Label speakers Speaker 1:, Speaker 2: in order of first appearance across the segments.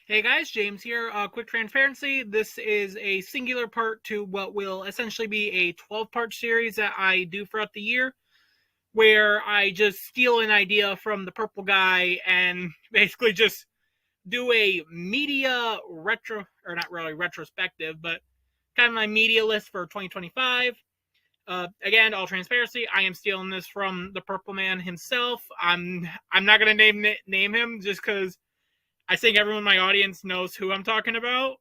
Speaker 1: Hey guys, James here. Quick transparency. This is a singular part to what will essentially be a 12-part series that I do throughout the year, where I just steal an idea from the purple guy and basically just do a media retro, or not really retrospective, but kind of my media list for 2025. Again, all transparency, I am stealing this from the purple man himself. I'm not gonna name him just because I think everyone in my audience knows who I'm talking about,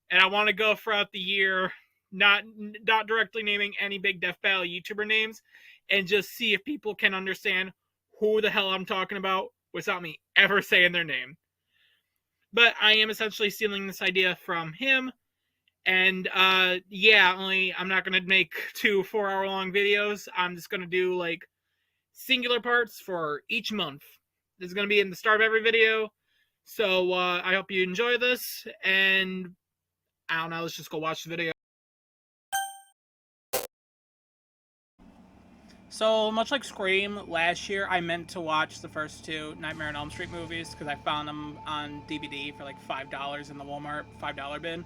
Speaker 1: and I want to go throughout the year, not directly naming any big Death Battle YouTuber names, and just see if people can understand who the hell I'm talking about without me ever saying their name. But I am essentially stealing this idea from him, and yeah, only I'm not gonna make 2 4-hour long videos. I'm just gonna do like singular parts for each month. This is gonna be in the start of every video. So I hope you enjoy this, and I don't know, let's just go watch the video. So, much like Scream, last year I meant to watch the first two Nightmare on Elm Street movies because I found them on DVD for like $5 in the Walmart $5 bin,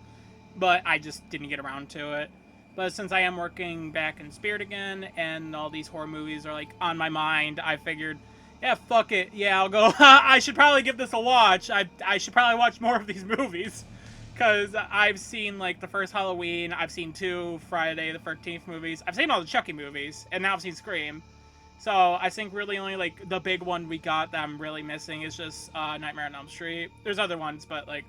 Speaker 1: but I just didn't get around to it. But since I am working back in Spirit again and all these horror movies are like on my mind, I figured, yeah, fuck it. Yeah, I'll go. I should probably give this a watch. I should probably watch more of these movies. Because I've seen, like, the first Halloween, I've seen 2 Friday the 13th movies, I've seen all the Chucky movies, and now I've seen Scream. So I think really only, like, the big one we got that I'm really missing is just Nightmare on Elm Street. There's other ones, but, like,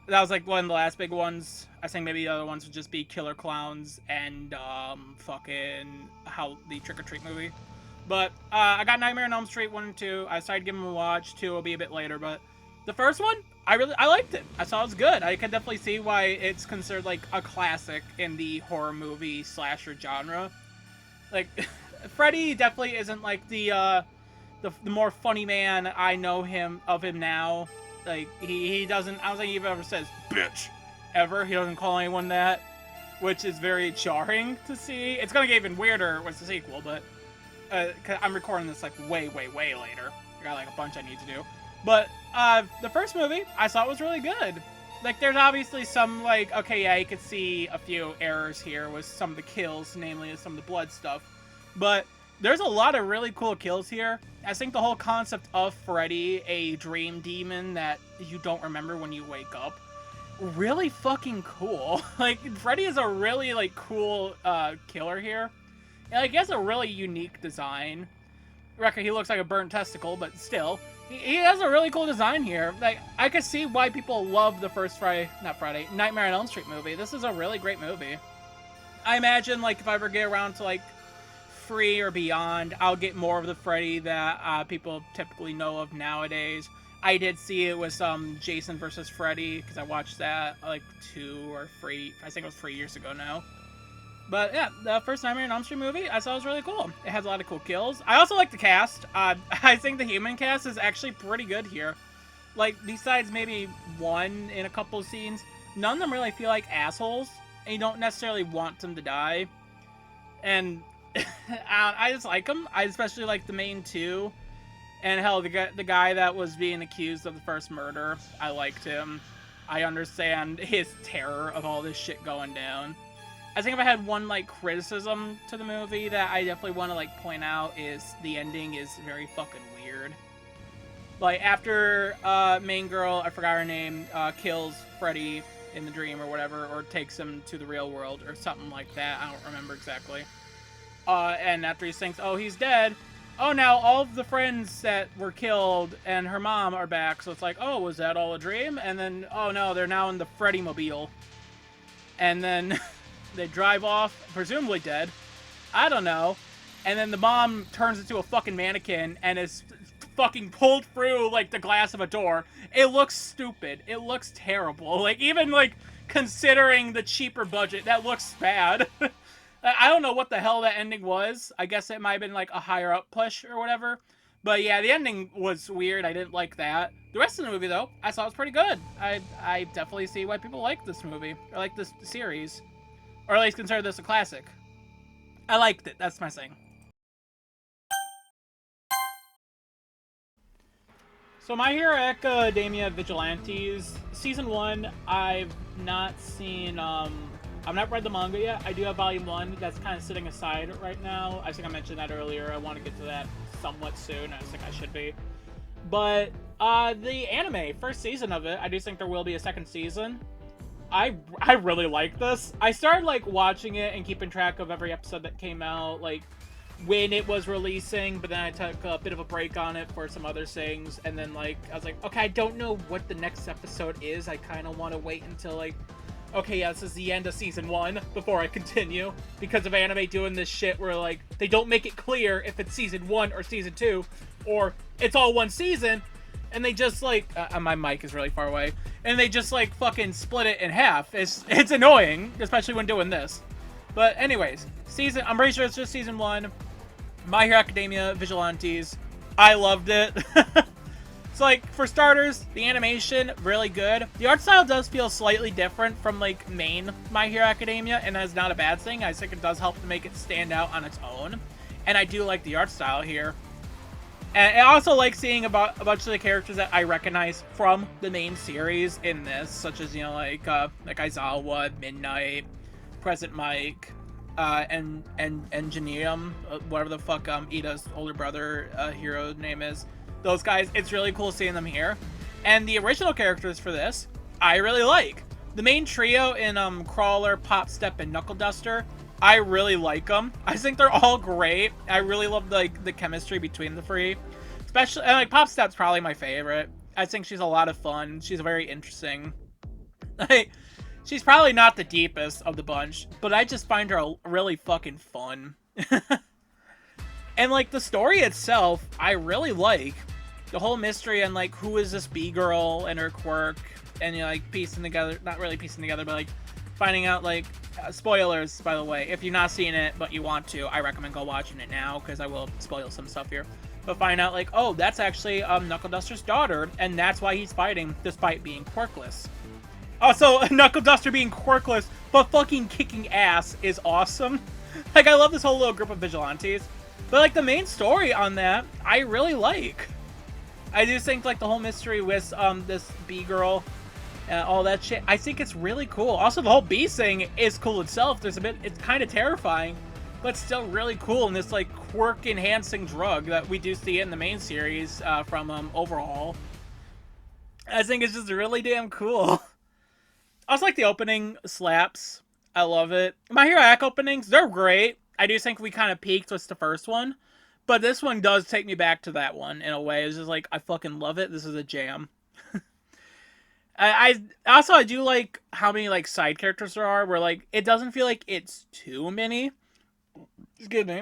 Speaker 1: that was, like, one of the last big ones. I think maybe the other ones would just be Killer Clowns and fucking the Trick or Treat movie. But I got Nightmare on Elm Street 1 and 2. I decided to give them a watch. 2 will be a bit later, but the first one, I liked it. I thought it was good. I can definitely see why it's considered like a classic in the horror movie slasher genre. Like Freddy definitely isn't like the more funny man I know him now. Like he doesn't. I don't think he ever says bitch ever. He doesn't call anyone that, which is very jarring to see. It's gonna get even weirder with the sequel, but I'm recording this like way later. I got like a bunch I need to do. But the first movie I thought was really good. Like there's obviously some like, okay, yeah, you could see a few errors here with some of the kills, namely some of the blood stuff. But there's a lot of really cool kills here. I think the whole concept of Freddy, a dream demon that you don't remember when you wake up, really fucking cool. Like Freddy is a really like cool killer here. And, like, he has a really unique design. Reckon he looks like a burnt testicle, but still, he has a really cool design here. Like, I could see why people love the first Nightmare on Elm Street movie. This is a really great movie. I imagine, like, if I ever get around to, like, 3 or beyond, I'll get more of the Freddy that people typically know of nowadays. I did see it with Jason versus Freddy, because I watched that, like, 2 or 3, I think it was 3 years ago now. But yeah, the first Nightmare on Elm Street movie I thought was really cool. It has a lot of cool kills. I also like the cast. I think the human cast is actually pretty good here. Like, besides maybe one in a couple of scenes, none of them really feel like assholes, and you don't necessarily want them to die. And I just like them. I especially like the main two. And hell, the guy that was being accused of the first murder, I liked him. I understand his terror of all this shit going down. I think if I had one like criticism to the movie that I definitely want to like point out is the ending is very fucking weird. Like after main girl, I forgot her name, kills Freddy in the dream or whatever, or takes him to the real world or something like that. I don't remember exactly. And after he thinks, oh, he's dead. Oh, now all of the friends that were killed and her mom are back. So it's like, oh, was that all a dream? And then, oh no, they're now in the Freddy mobile. And then they drive off, presumably dead. I don't know. And then the mom turns into a fucking mannequin and is fucking pulled through, like, the glass of a door. It looks stupid. It looks terrible. Like, even, like, considering the cheaper budget, that looks bad. I don't know what the hell that ending was. I guess it might have been, like, a higher-up push or whatever. But yeah, the ending was weird. I didn't like that. The rest of the movie, though, I thought was pretty good. I definitely see why people like this movie, or like this series. Or at least consider this a classic. I liked it. That's my thing. So My Hero Academia Vigilantes season 1, I've not seen. I've not read the manga yet. I do have volume 1 that's kind of sitting aside right now. I think I mentioned that earlier. I want to get to that somewhat soon. I think I should be. But the anime, first season of it, I do think there will be a second season. I really like this. I started like watching it and keeping track of every episode that came out, like when it was releasing, but then I took a bit of a break on it for some other things, and then like I was like, okay, I don't know what the next episode is. I kind of want to wait until like, okay, yeah, this is the end of season 1 before I continue, because of anime doing this shit where like they don't make it clear if it's season 1 or season 2, or it's all one season, and they just like my mic is really far away, and they just like fucking split it in half. It's annoying, especially when doing this. But anyways, I'm pretty sure it's just season 1. My Hero Academia Vigilantes. I loved it. It's like, for starters, the animation, really good. The art style does feel slightly different from, like, main My Hero Academia, and that's not a bad thing. I think it does help to make it stand out on its own. And I do like the art style here. And I also like seeing a bunch of the characters that I recognize from the main series in this, such as, you know, like Aizawa, Midnight, Present Mike, and Genium, whatever the fuck Ida's older brother hero name is. Those guys, it's really cool seeing them here. And the original characters for this, I really like. The main trio in Crawler, Pop Step, and Knuckle Duster, I really like them. I think they're all great. I really love like the chemistry between the three. Especially, and like Pop Step's probably my favorite. I think she's a lot of fun. She's very interesting. She's probably not the deepest of the bunch, but I just find her really fucking fun. And like the story itself, I really like. The whole mystery and like who is this B-girl and her quirk, and you know, like piecing together, not really piecing together, but like finding out like spoilers, by the way. If you're not seeing it but you want to, I recommend go watching it now, because I will spoil some stuff here. But find out like, oh, that's actually Knuckle Duster's daughter, and that's why he's fighting despite being quirkless. Also, Knuckle Duster being quirkless but fucking kicking ass is awesome. Like, I love this whole little group of vigilantes. But like the main story on that, I really like. I do think like the whole mystery with this B-girl and all that shit, I think it's really cool. Also, the whole bee thing is cool itself. It's kind of terrifying, but still really cool. And this like quirk-enhancing drug that we do see in the main series from Overhaul, I think it's just really damn cool. I also like the opening slaps. I love it. My Hero Ac openings, they're great. I do think we kind of peaked with the first one, but this one does take me back to that one in a way. It's just like, I fucking love it. This is a jam. I do like how many like side characters there are, where like it doesn't feel like it's too many. Excuse me.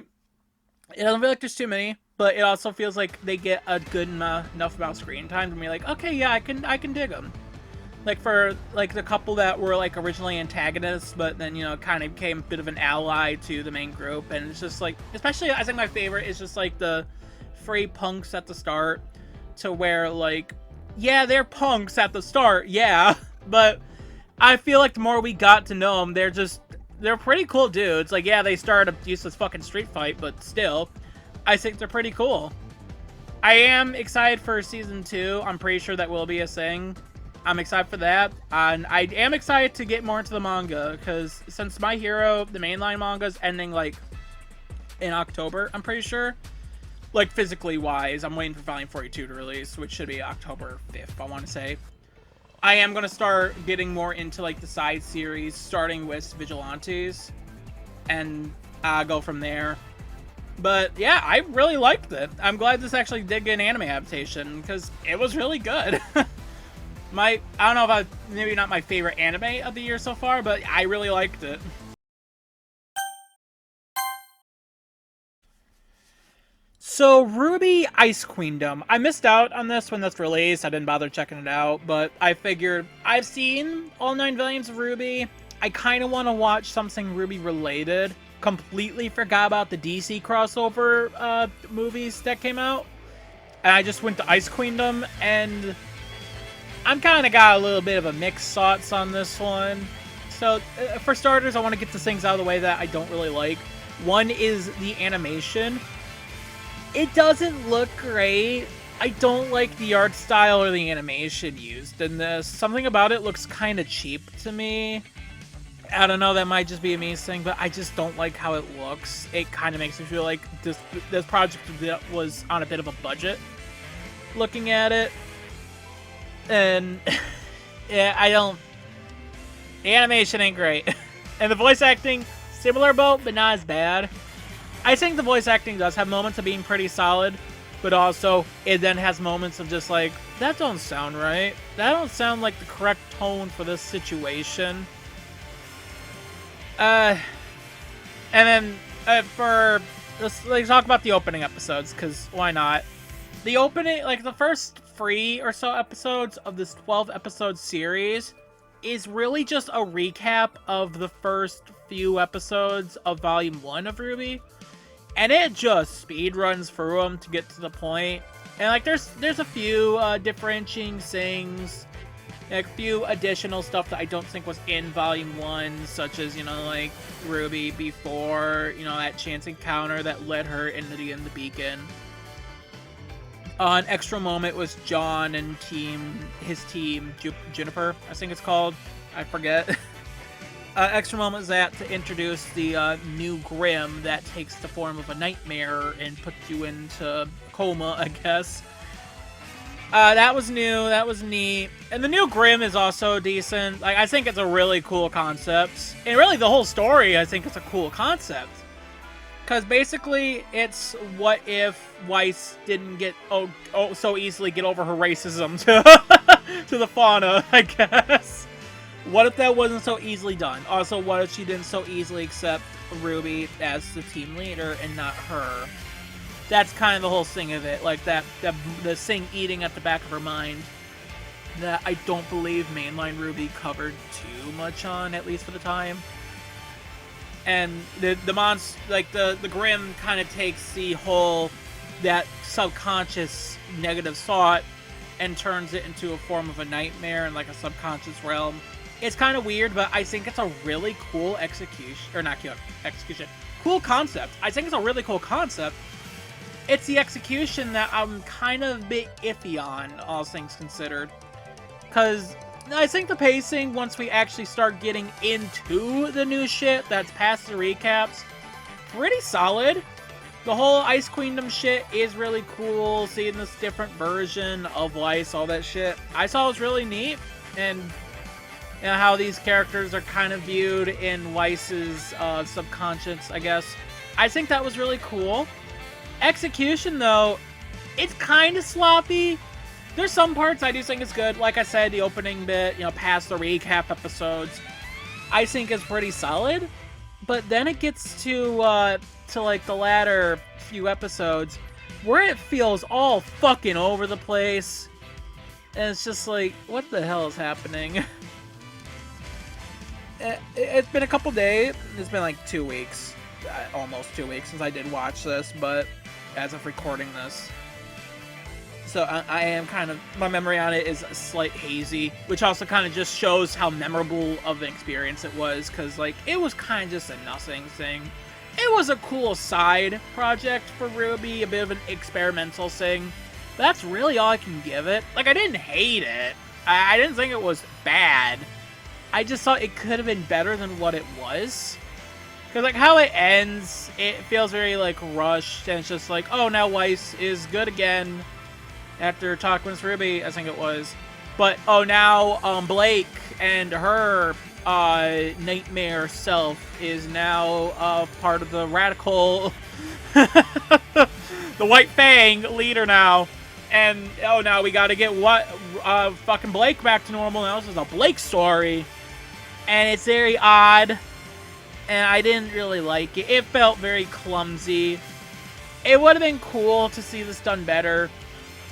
Speaker 1: It doesn't feel like there's too many, but it also feels like they get a good enough amount of screen time to be like, okay, yeah, I can dig them. Like for like the couple that were like originally antagonists, but then, you know, kind of became a bit of an ally to the main group. And it's just like, especially I think my favorite is just like the free punks at the start, to where like, yeah, they're punks at the start, yeah, but I feel like the more we got to know them, they're pretty cool dudes. Like, yeah, they started a useless fucking street fight, but still, I think they're pretty cool. I am excited for season 2. I'm pretty sure that will be a thing. I'm excited for that, and I am excited to get more into the manga, because since My Hero, the mainline manga, is ending, like, in October, I'm pretty sure, like, physically wise, I'm waiting for Volume 42 to release, which should be October 5th, I want to say. I am going to start getting more into, like, the side series, starting with Vigilantes, and go from there. But, yeah, I really liked it. I'm glad this actually did get an anime adaptation, because it was really good. I don't know if maybe not my favorite anime of the year so far, but I really liked it. So, RWBY Ice Queendom. I missed out on this when this released. I didn't bother checking it out, but I figured I've seen all 9 volumes of RWBY. I kind of want to watch something RWBY related. Completely forgot about the DC crossover movies that came out. And I just went to Ice Queendom, and I'm kind of got a little bit of a mixed thoughts on this one. So, for starters, I want to get the things out of the way that I don't really like. One is the animation. It doesn't look great. I don't like the art style or the animation used in this. Something about it looks kind of cheap to me. I don't know, that might just be a me thing, but I just don't like how it looks. It kind of makes me feel like this project was on a bit of a budget, looking at it. And yeah, I don't... The animation ain't great. And the voice acting, similar boat, but not as bad. I think the voice acting does have moments of being pretty solid, but also it then has moments of just like, that don't sound right. That don't sound like the correct tone for this situation. And then let's talk about the opening episodes, because why not? The opening, like the first 3 or so episodes of this 12 episode series is really just a recap of the first few episodes of Volume 1 of RWBY. And it just speed runs through them to get to the point. And like there's a few differentiating things, like a few additional stuff that I don't think was in Volume 1, such as, you know, like RWBY before, you know, that chance encounter that led her into the Beacon. An extra moment was John and his team, Juniper, I think it's called. I forget. Extra moment is that to introduce the new Grimm that takes the form of a nightmare and puts you into coma, I guess. That was new. That was neat. And the new Grimm is also decent. Like, I think it's a really cool concept. And really, the whole story, I think, is a cool concept. Because basically, it's what if Weiss didn't get so easily get over her racism to the fauna, I guess. What if that wasn't so easily done? Also, what if she didn't so easily accept RWBY as the team leader and not her? That's kind of the whole thing of it. Like, the thing eating at the back of her mind that I don't believe mainline RWBY covered too much on, at least for the time. And the Grimm kind of takes the whole, that subconscious negative thought and turns it into a form of a nightmare and like a subconscious realm. It's kind of weird, but I think it's a really cool cool concept. I think it's a really cool concept. It's the execution that I'm kind of a bit iffy on, all things considered. Because I think the pacing, once we actually start getting into the new shit that's past the recaps, pretty solid. The whole Ice Queendom shit is really cool, seeing this different version of Weiss, all that shit. I thought it was really neat, and you know, how these characters are kind of viewed in Weiss's subconscious, I guess. I think that was really cool. Execution, though, it's kind of sloppy. There's some parts I do think is good. Like I said, the opening bit, you know, past the recap episodes, I think is pretty solid. But then it gets to like the latter few episodes where it feels all fucking over the place. And it's just like, what the hell is happening? It's been a couple days. It's been like 2 weeks. Almost 2 weeks since I did watch this, but as of recording this. So I am kind of, my memory on it is a slight hazy, which also kind of just shows how memorable of an experience it was, because like it was kind of just a nothing thing. It was a cool side project for RWBY, a bit of an experimental thing. That's really all I can give it. Like, I didn't hate it. I didn't think it was bad. I just thought it could have been better than what it was. Because, like, how it ends, it feels very, like, rushed, and it's just like, oh, now Weiss is good again. After talking with RWBY, I think it was. But, oh, now, Blake and her, nightmare self is now, part of the radical, the White Fang leader now. And, oh, now we gotta get fucking Blake back to normal. Now this is a Blake story. And it's very odd. And I didn't really like it. It felt very clumsy. It would have been cool to see this done better.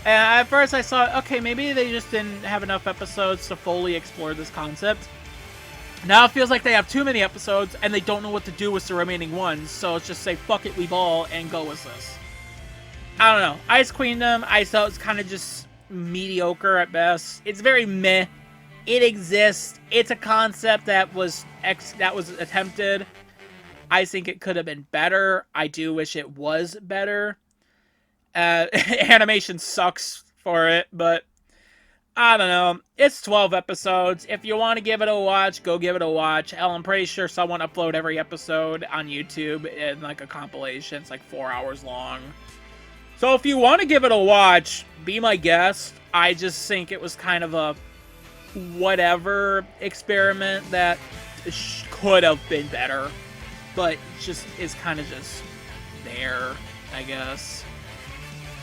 Speaker 1: And at first I thought, okay, maybe they just didn't have enough episodes to fully explore this concept. Now it feels like they have too many episodes and they don't know what to do with the remaining ones. So let's just say, fuck it, we ball and go with this. I don't know. Ice Queendom, I thought was kind of just mediocre at best. It's very meh. It exists. It's a concept that was attempted. I think it could have been better. I do wish it was better. Animation sucks for it, but I don't know. It's 12 episodes. If you want to give it a watch, go give it a watch. Hell, I'm pretty sure someone upload every episode on YouTube in like a compilation. It's like 4 hours long. So if you want to give it a watch, be my guest. I just think it was kind of a whatever experiment that could have been better, but just is kind of just there, I guess.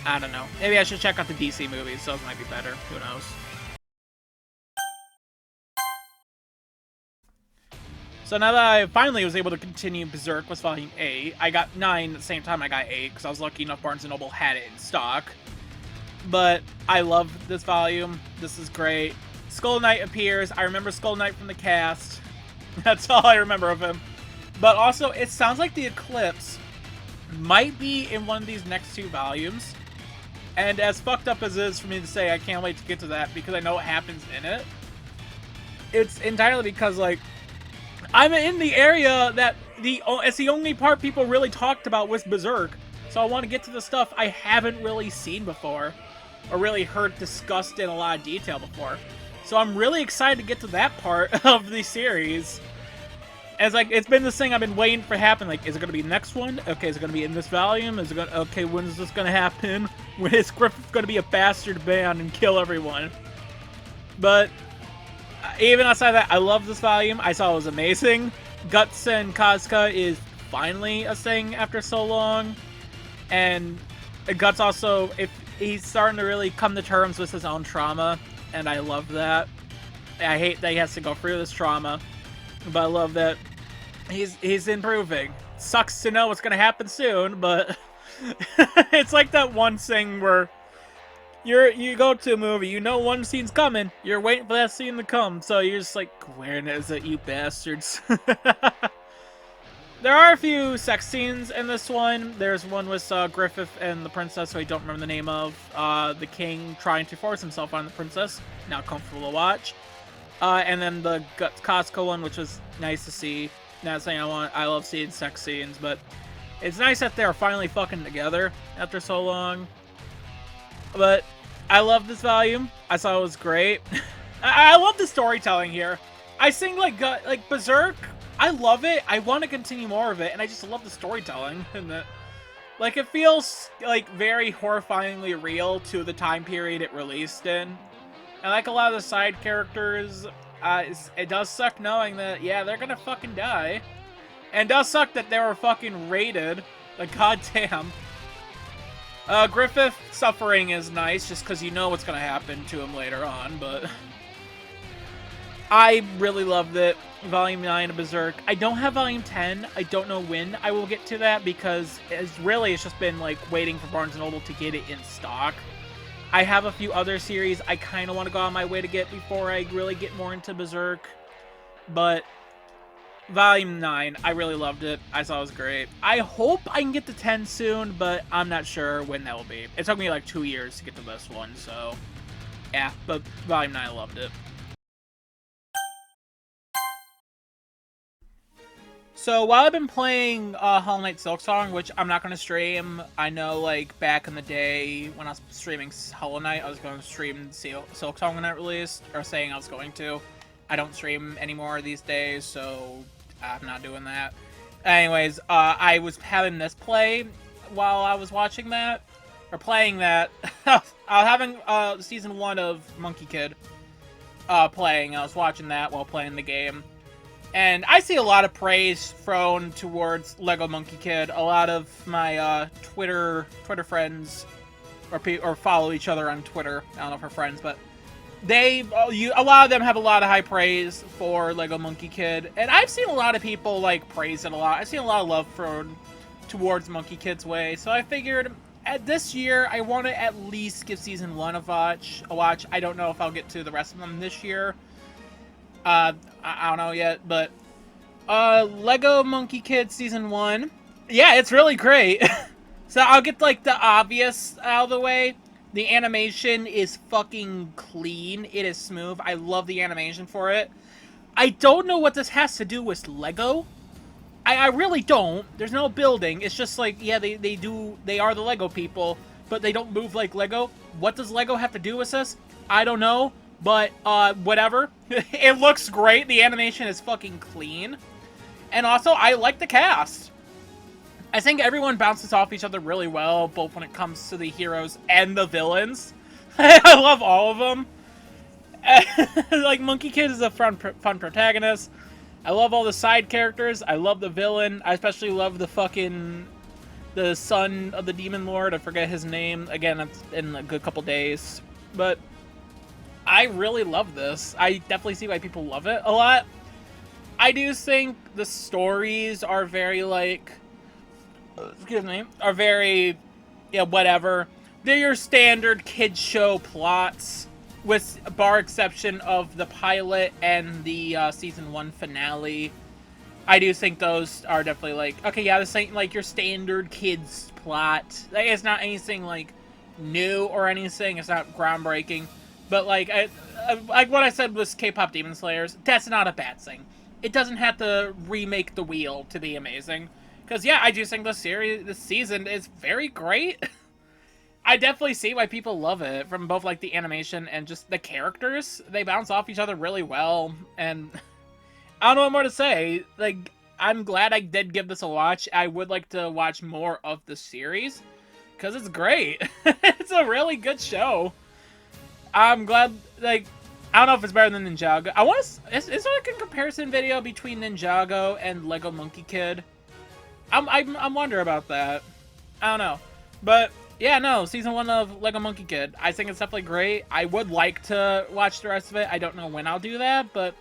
Speaker 1: I don't know. Maybe I should check out the DC movies. Those might be better. Who knows? So now that I finally was able to continue Berserk with Volume 8, I got 9 at the same time I got 8, because I was lucky enough Barnes & Noble had it in stock. But I love this volume. This is great. Skull Knight appears. I remember Skull Knight from the cast. That's all I remember of him. But also, it sounds like the Eclipse might be in one of these next 2 volumes. And as fucked up as it is for me to say, I can't wait to get to that because I know what happens in it. It's entirely because, like, I'm in the area that it's the only part people really talked about was Berserk. So I want to get to the stuff I haven't really seen before, or really heard discussed in a lot of detail before. So I'm really excited to get to that part of the series. As like, it's been this thing I've been waiting for to happen. Like, is it going to be the next one? Okay, is it going to be in this volume? Is it going? Okay, when is this going to happen? When is Griffith going to be a bastard man and kill everyone? But even outside of that, I love this volume. I thought it was amazing. Guts and Casca is finally a thing after so long. And Guts also, if he's starting to really come to terms with his own trauma, and I love that. I hate that he has to go through this trauma, but I love that he's improving. Sucks to know what's gonna happen soon, but it's like that one thing where you go to a movie, you know one scene's coming, you're waiting for that scene to come, so you're just like, where is it, you bastards? There are a few sex scenes in this one. There's one with Griffith and the princess, who I don't remember the name of. The king trying to force himself on the princess. Not comfortable to watch. And then the Costco one, which was nice to see. Not saying I love seeing sex scenes, but it's nice that they're finally fucking together after so long. But I love this volume. I thought it was great. I love the storytelling here. I think like Berserk, I love it. I want to continue more of it, and I just love the storytelling in it. Like, it feels like very horrifyingly real to the time period it released in. And like a lot of the side characters, it does suck knowing that, yeah, they're gonna fucking die. And it does suck that they were fucking raided. Like, goddamn. Griffith suffering is nice, just because you know what's gonna happen to him later on, but I really loved it. Volume 9 of Berserk. I don't have Volume 10. I don't know when I will get to that, because it's just been like waiting for Barnes & Noble to get it in stock. I have a few other series I kind of want to go on my way to get before I really get more into Berserk. But Volume 9, I really loved it. I thought it was great. I hope I can get to 10 soon, but I'm not sure when that will be. It took me like 2 years to get to this one, so yeah, but Volume 9, I loved it. So while I've been playing Hollow Knight Silksong, which I'm not going to stream, I know like back in the day when I was streaming Hollow Knight, I was going to stream Silksong when it released, or saying I was going to. I don't stream anymore these days, so I'm not doing that. Anyways, I was having this play while I was watching that, or playing that. I was having Season 1 of Monkey Kid playing. I was watching that while playing the game. And I see a lot of praise thrown towards Lego Monkey Kid. A lot of my Twitter friends, or follow each other on Twitter. I don't know if we're friends, but a lot of them have a lot of high praise for Lego Monkey Kid. And I've seen a lot of people like praise it a lot. I've seen a lot of love thrown towards Monkey Kid's way. So I figured this year I want to at least give Season 1 a watch. I don't know if I'll get to the rest of them this year. I don't know yet, but Lego Monkey Kid Season 1. Yeah, it's really great. So I'll get like the obvious out of the way. The animation is fucking clean. It is smooth. I love the animation for it. I don't know what this has to do with Lego. I really don't. There's no building. It's just like, yeah, they are the Lego people. but they don't move like Lego. What does Lego have to do with this? I don't know, but whatever. It looks great. The animation is fucking clean. And also, I like the cast. I think everyone bounces off each other really well, both when it comes to the heroes and the villains. I love all of them. Like, Monkey Kid is a fun protagonist. I love all the side characters. I love the villain. I especially love the son of the Demon Lord. I forget his name. Again, it's in a good couple days. But I really love this. I definitely see why people love it a lot. I do think the stories are very, like... excuse me. Are very... yeah, whatever. They're your standard kids show plots, with bar exception of the pilot and the season 1 finale. I do think those are definitely like, okay, yeah, this ain't like your standard kids plot. Like, it's not anything like new or anything. It's not groundbreaking. But like, like what I said was K-pop Demon Slayers. That's not a bad thing. It doesn't have to remake the wheel to be amazing. Because yeah, I do think this season is very great. I definitely see why people love it, from both like the animation and just the characters. They bounce off each other really well, and I don't know what more to say. Like, I'm glad I did give this a watch. I would like to watch more of the series, because it's great. It's a really good show. I'm glad, like, I don't know if it's better than Ninjago. Is there like a comparison video between Ninjago and Lego Monkey Kid? I'm wondering about that. I don't know. But yeah, no, season 1 of Lego Monkey Kid. I think it's definitely great. I would like to watch the rest of it. I don't know when I'll do that, but...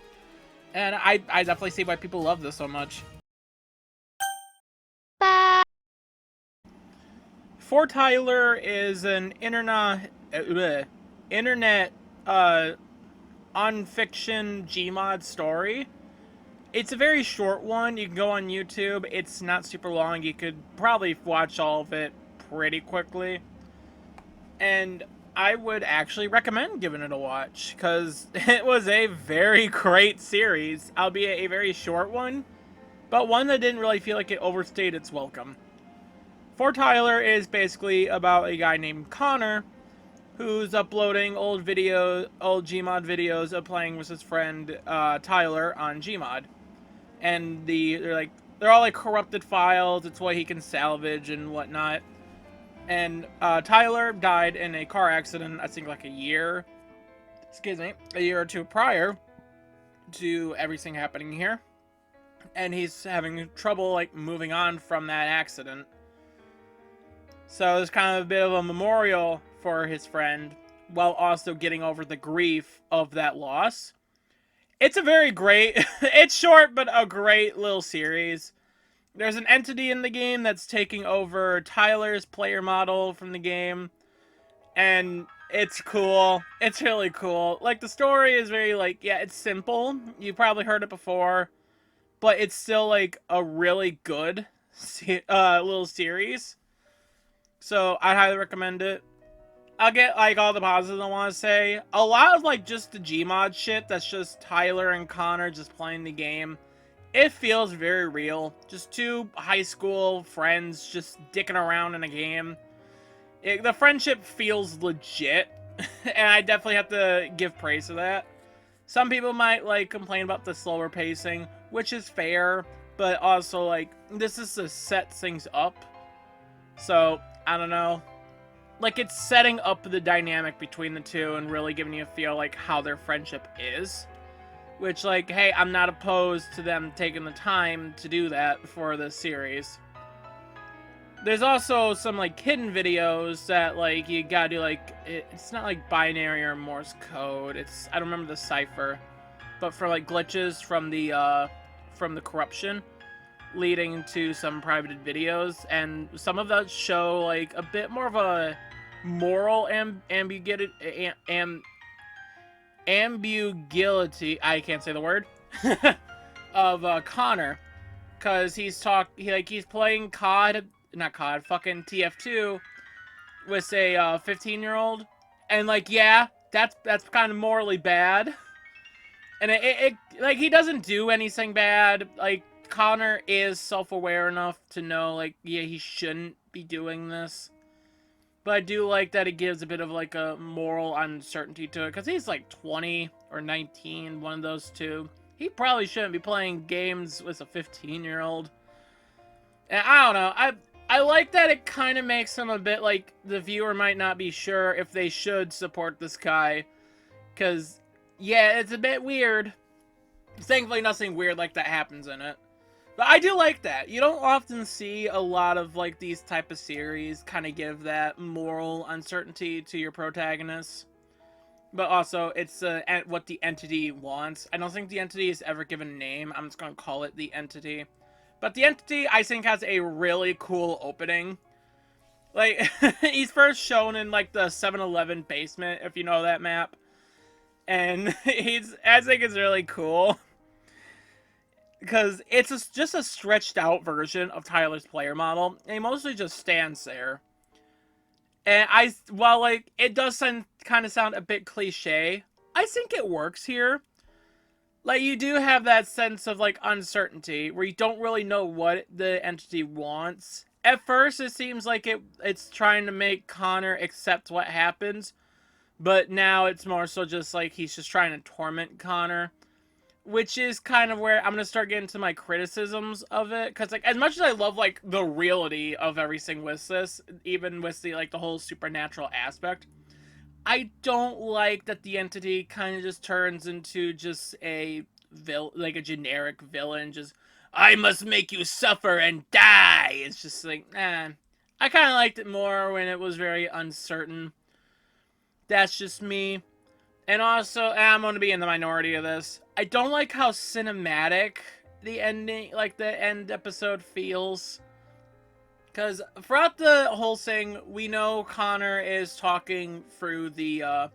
Speaker 1: and I definitely see why people love this so much. For Tyler is an internet on-fiction Gmod story. It's a very short one. You can go on YouTube. It's not super long. You could probably watch all of it pretty quickly. And I would actually recommend giving it a watch, because it was a very great series, albeit a very short one, but one that didn't really feel like it overstayed its welcome. For Tyler is basically about a guy named Connor, who's uploading old Gmod videos of playing with his friend Tyler on Gmod. And they're all like corrupted files. It's what he can salvage and whatnot. And Tyler died in a car accident, I think like a year or two prior to everything happening here. And he's having trouble like moving on from that accident. So it's kind of a bit of a memorial for his friend, while also getting over the grief of that loss. It's a very great, it's short, but a great little series. There's an entity in the game that's taking over Tyler's player model from the game. And it's cool. It's really cool. Like, the story is very, like, yeah, it's simple. You probably heard it before. But it's still, like, a really good little series. So, I highly recommend it. I'll get, like, all the positives I want to say. A lot of, like, just the Gmod shit that's just Tyler and Connor just playing the game. It feels very real. Just two high school friends just dicking around in a game. The friendship feels legit. And I definitely have to give praise to that. Some people might, like, complain about the slower pacing, which is fair. But also, like, this is to set things up. So, I don't know. Like, it's setting up the dynamic between the two and really giving you a feel, like, how their friendship is. Which, like, hey, I'm not opposed to them taking the time to do that for this series. There's also some, like, hidden videos that, like, you gotta do, like, it's not, like, binary or Morse code. I don't remember the cipher. But for, like, glitches from the corruption leading to some privated videos. And some of those show, like, a bit more of a moral ambiguity, I can't say the word, of Connor, because he's playing fucking TF2 with a 15-year-old, and like, yeah, that's kind of morally bad, and it like, he doesn't do anything bad. Like, Connor is self-aware enough to know, like, yeah, he shouldn't be doing this. But I do like that it gives a bit of like a moral uncertainty to it, because he's like 20 or 19, one of those two. He probably shouldn't be playing games with a 15-year-old. And I don't know. I like that it kind of makes him a bit like the viewer might not be sure if they should support this guy. Because, yeah, it's a bit weird. Thankfully, nothing weird like that happens in it. But I do like that. You don't often see a lot of like these type of series kind of give that moral uncertainty to your protagonists. But also, it's what the entity wants. I don't think the entity is ever given a name. I'm just going to call it the entity. But the entity, I think, has a really cool opening. Like, he's first shown in like the 7-Eleven basement, if you know that map. And I think it's really cool. Because it's just a stretched out version of Tyler's player model, and he mostly just stands there. And while like it does kind of sound a bit cliche, I think it works here. Like, you do have that sense of like uncertainty where you don't really know what the entity wants. At first, it seems like it's trying to make Connor accept what happens, but now it's more so just like he's just trying to torment Connor. Which is kind of where I'm going to start getting to my criticisms of it. Because, like, as much as I love, like, the reality of everything with this, even with the, like, the whole supernatural aspect, I don't like that the entity kind of just turns into just a generic villain. Just, I must make you suffer and die. It's just like, I kind of liked it more when it was very uncertain. That's just me. And also, I'm going to be in the minority of this. I don't like how cinematic the ending, like the end episode feels. Because throughout the whole thing, we know Connor is talking through the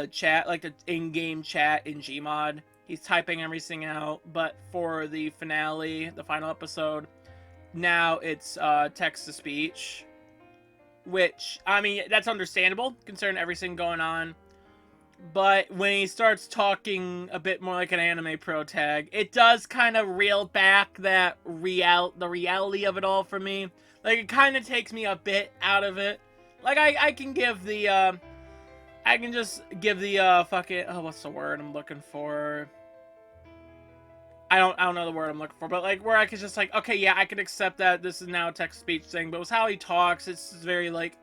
Speaker 1: chat, like the in-game chat in Gmod. He's typing everything out. But for the finale, the final episode, now it's text-to-speech. Which, I mean, that's understandable, considering everything going on. But when he starts talking a bit more like an anime protag, it does kind of reel back the reality of it all for me. Like, it kind of takes me a bit out of it. Like, I can give the, I can just give the, fucking, oh, what's the word I'm looking for? I don't know the word I'm looking for, but, like, where I could just, like, okay, yeah, I can accept that this is now a text-speech thing, but with how he talks, it's very, like,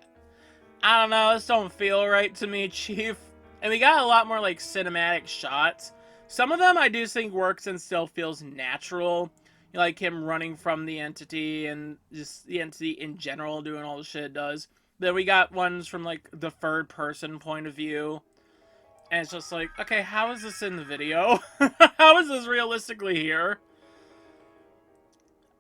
Speaker 1: I don't know, this don't feel right to me, Chief. And we got a lot more, like, cinematic shots. Some of them I do think works and still feels natural. Like him running from the entity and just the entity in general doing all the shit it does. Then we got ones from, like, the third-person point of view. And it's just like, okay, how is this in the video? How is this realistically here?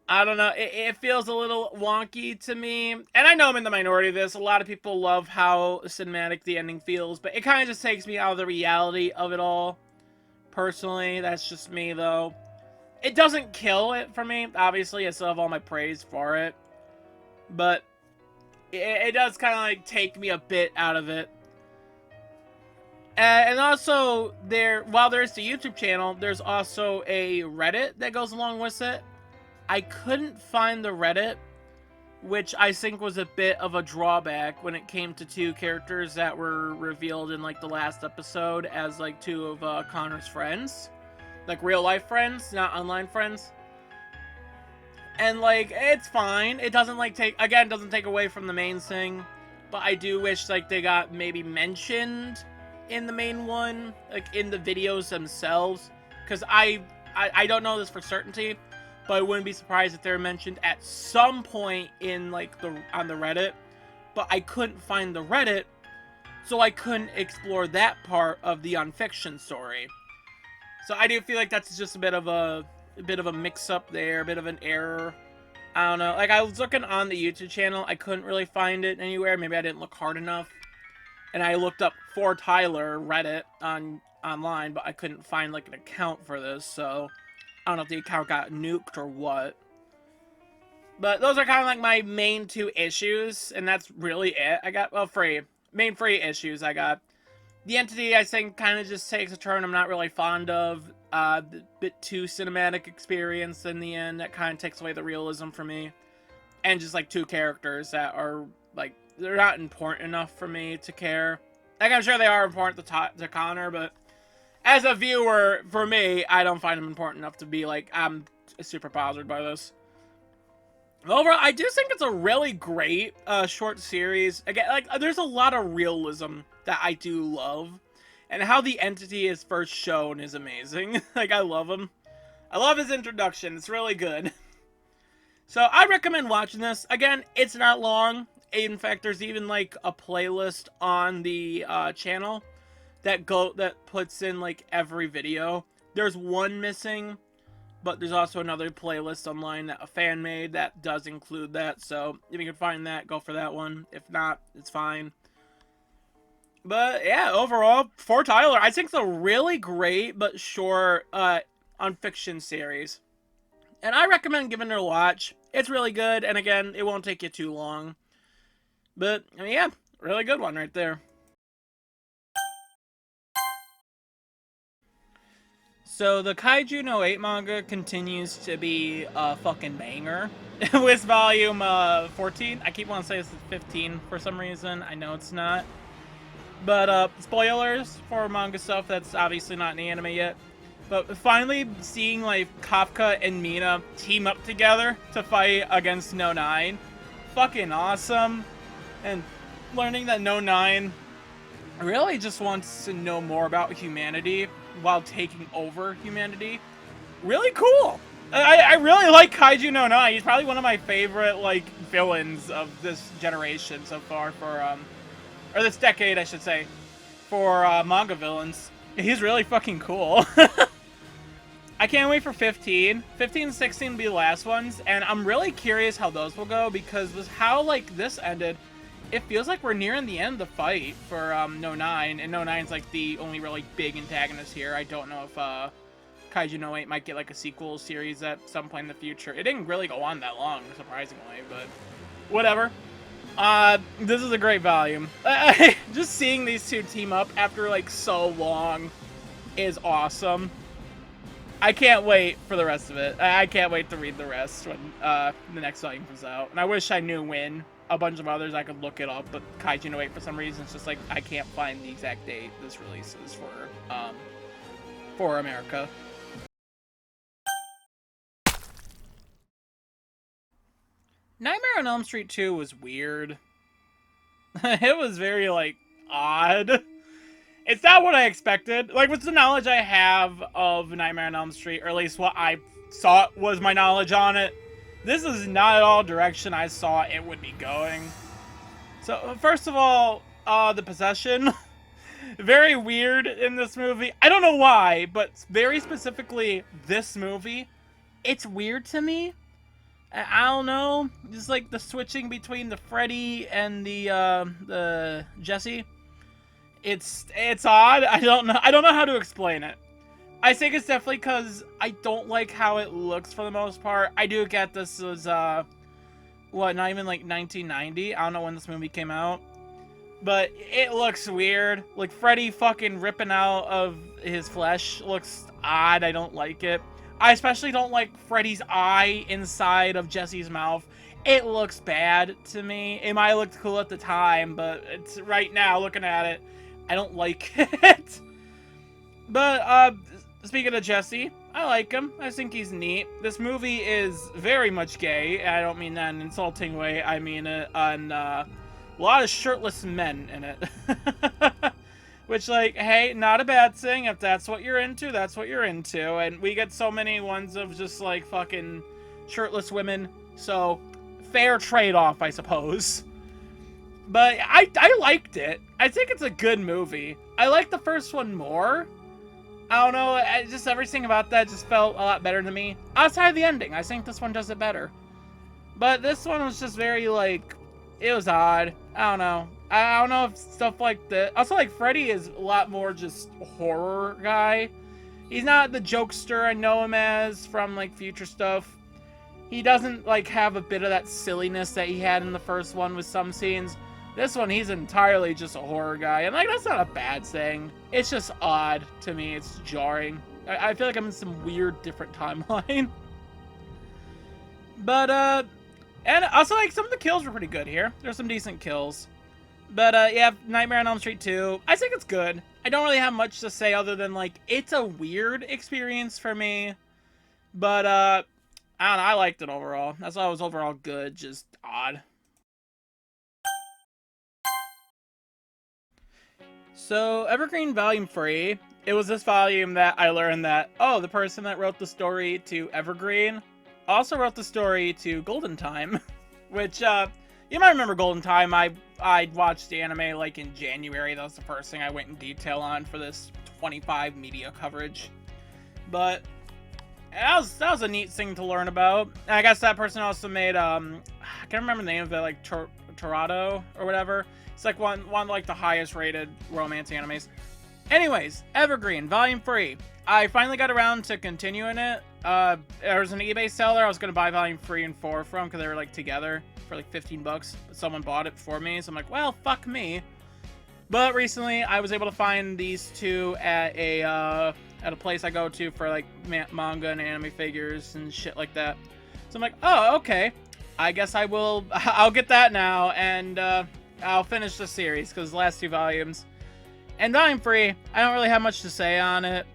Speaker 1: I don't know. It feels a little wonky to me. And I know I'm in the minority of this. A lot of people love how cinematic the ending feels. But it kind of just takes me out of the reality of it all. Personally, that's just me, though. It doesn't kill it for me. Obviously, I still have all my praise for it. But it does kind of, like, take me a bit out of it. And also, while there's the YouTube channel, there's also a Reddit that goes along with it. I couldn't find the Reddit, which I think was a bit of a drawback when it came to two characters that were revealed in, like, the last episode as, like, two of Connor's friends. Like, real-life friends, not online friends. And, like, it's fine. It doesn't, like, doesn't take away from the main thing. But I do wish, like, they got maybe mentioned in the main one, like, in the videos themselves. Because I don't know this for certainty, but I wouldn't be surprised if they're mentioned at some point in, like, on the Reddit. But I couldn't find the Reddit, so I couldn't explore that part of the Unfiction story. So I do feel like that's just a bit of a mix-up there, a bit of an error. I don't know. Like, I was looking on the YouTube channel, I couldn't really find it anywhere. Maybe I didn't look hard enough. And I looked up For Tyler Reddit online, but I couldn't find, like, an account for this, so I don't know if the account got nuked or what. But those are kind of like my main two issues, and that's really it. I got, well, main three issues I got. The entity, I think, kind of just takes a turn I'm not really fond of. A bit too cinematic experience in the end. That kind of takes away the realism for me. And just, like, two characters that are, like, they're not important enough for me to care. Like, I'm sure they are important to Connor, but as a viewer, for me, I don't find them important enough to be like, I'm super bothered by this. Overall, I do think it's a really great short series. Again, like, there's a lot of realism that I do love. And how the entity is first shown is amazing. Like, I love him. I love his introduction. It's really good. So, I recommend watching this. Again, it's not long. In fact, there's even, like, a playlist on the channel that puts in, like, every video. There's one missing, but there's also another playlist online that a fan made that does include that. So, if you can find that, go for that one. If not, it's fine. But, yeah, overall, for Tyler, I think it's a really great but short on-fiction series. And I recommend giving it a watch. It's really good, and again, it won't take you too long. But, I mean, yeah, really good one right there. So, the Kaiju no 8 manga continues to be a fucking banger. With volume 14. I keep wanting to say it's 15 for some reason. I know it's not. But, spoilers for manga stuff that's obviously not in the anime yet. But finally seeing, like, Kafka and Mina team up together to fight against No 9. Fucking awesome. And learning that No 9 really just wants to know more about humanity while taking over humanity. Really cool. I really like Kaiju no 9. He's probably one of my favorite, like, villains of this generation so far for, or this decade, I should say, for manga villains. He's really fucking cool. I can't wait for 15. 15 and 16 will be the last ones, and I'm really curious how those will go, because with how, like, this ended, it feels like we're nearing the end of the fight for No 9, and No 9's, like, the only really big antagonist here. I don't know if Kaiju no 8 might get, like, a sequel series at some point in the future. It didn't really go on that long, surprisingly, but whatever. This is a great volume. Just seeing these two team up after, like, so long is awesome. I can't wait for the rest of it. I can't wait to read the rest when the next volume comes out. And I wish I knew when. A bunch of others, I could look it up, but Kaiju no 8, for some reason, it's just like, I can't find the exact date this releases for America. Nightmare on Elm Street 2 was weird. It was very, like, odd. It's not what I expected. Like, with the knowledge I have of Nightmare on Elm Street, or at least what I thought was my knowledge on it, this is not at all direction I saw it would be going. So, first of all, the possession. Very weird in this movie. I don't know why, but very specifically this movie, it's weird to me. I don't know. Just like the switching between the Freddy and the Jesse. It's odd. I don't know how to explain it. I think it's definitely because I don't like how it looks for the most part. I do get this was what, not even like 1990. I don't know when this movie came out. But it looks weird. Like, Freddy fucking ripping out of his flesh looks odd. I don't like it. I especially don't like Freddy's eye inside of Jesse's mouth. It looks bad to me. It might have looked cool at the time, but it's right now, looking at it, I don't like it. But, speaking of Jesse, I like him. I think he's neat. This movie is very much gay. I don't mean that in an insulting way. I mean it on, a lot of shirtless men in it. Which, like, hey, not a bad thing. If that's what you're into, that's what you're into. And we get so many ones of just, like, fucking shirtless women. So, fair trade-off, I suppose. But I liked it. I think it's a good movie. I like the first one more. I don't know, just everything about that just felt a lot better to me. Outside of the ending, I think this one does it better. But this one was just very, like, it was odd. I don't know. I don't know if stuff like that. Also, like, Freddy is a lot more just horror guy. He's not the jokester I know him as from, like, future stuff. He doesn't, like, have a bit of that silliness that he had in the first one with some scenes. This one, he's entirely just a horror guy. And, like, that's not a bad thing. It's just odd to me. It's jarring. I feel like I'm in some weird, different timeline. But, And also, like, some of the kills were pretty good here. There's some decent kills. But, yeah, Nightmare on Elm Street 2, I think it's good. I don't really have much to say other than, like, it's a weird experience for me. But, I don't know, I liked it overall. I thought it was overall good, just odd. So, Evergreen Volume 3, it was this volume that I learned that, oh, the person that wrote the story to Evergreen also wrote the story to Golden Time, which, you might remember Golden Time. I watched the anime, like, in January. That was the first thing I went in detail on for this 25 media coverage. But that was a neat thing to learn about. And I guess that person also made, I can't remember the name of it, like, Torado or whatever. It's like one of like the highest rated romance animes. Anyways, Evergreen Volume 3. I finally got around to continuing it. There was an eBay seller I was gonna buy Volume 3 and 4 from because they were like together for like 15 bucks. But someone bought it for me, so I'm like, well, fuck me. But recently, I was able to find these two at a place I go to for like manga and anime figures and shit like that. So I'm like, oh, okay. I guess I'll get that now, and I'll finish the series, because the last two volumes. And Volume 3, I don't really have much to say on it.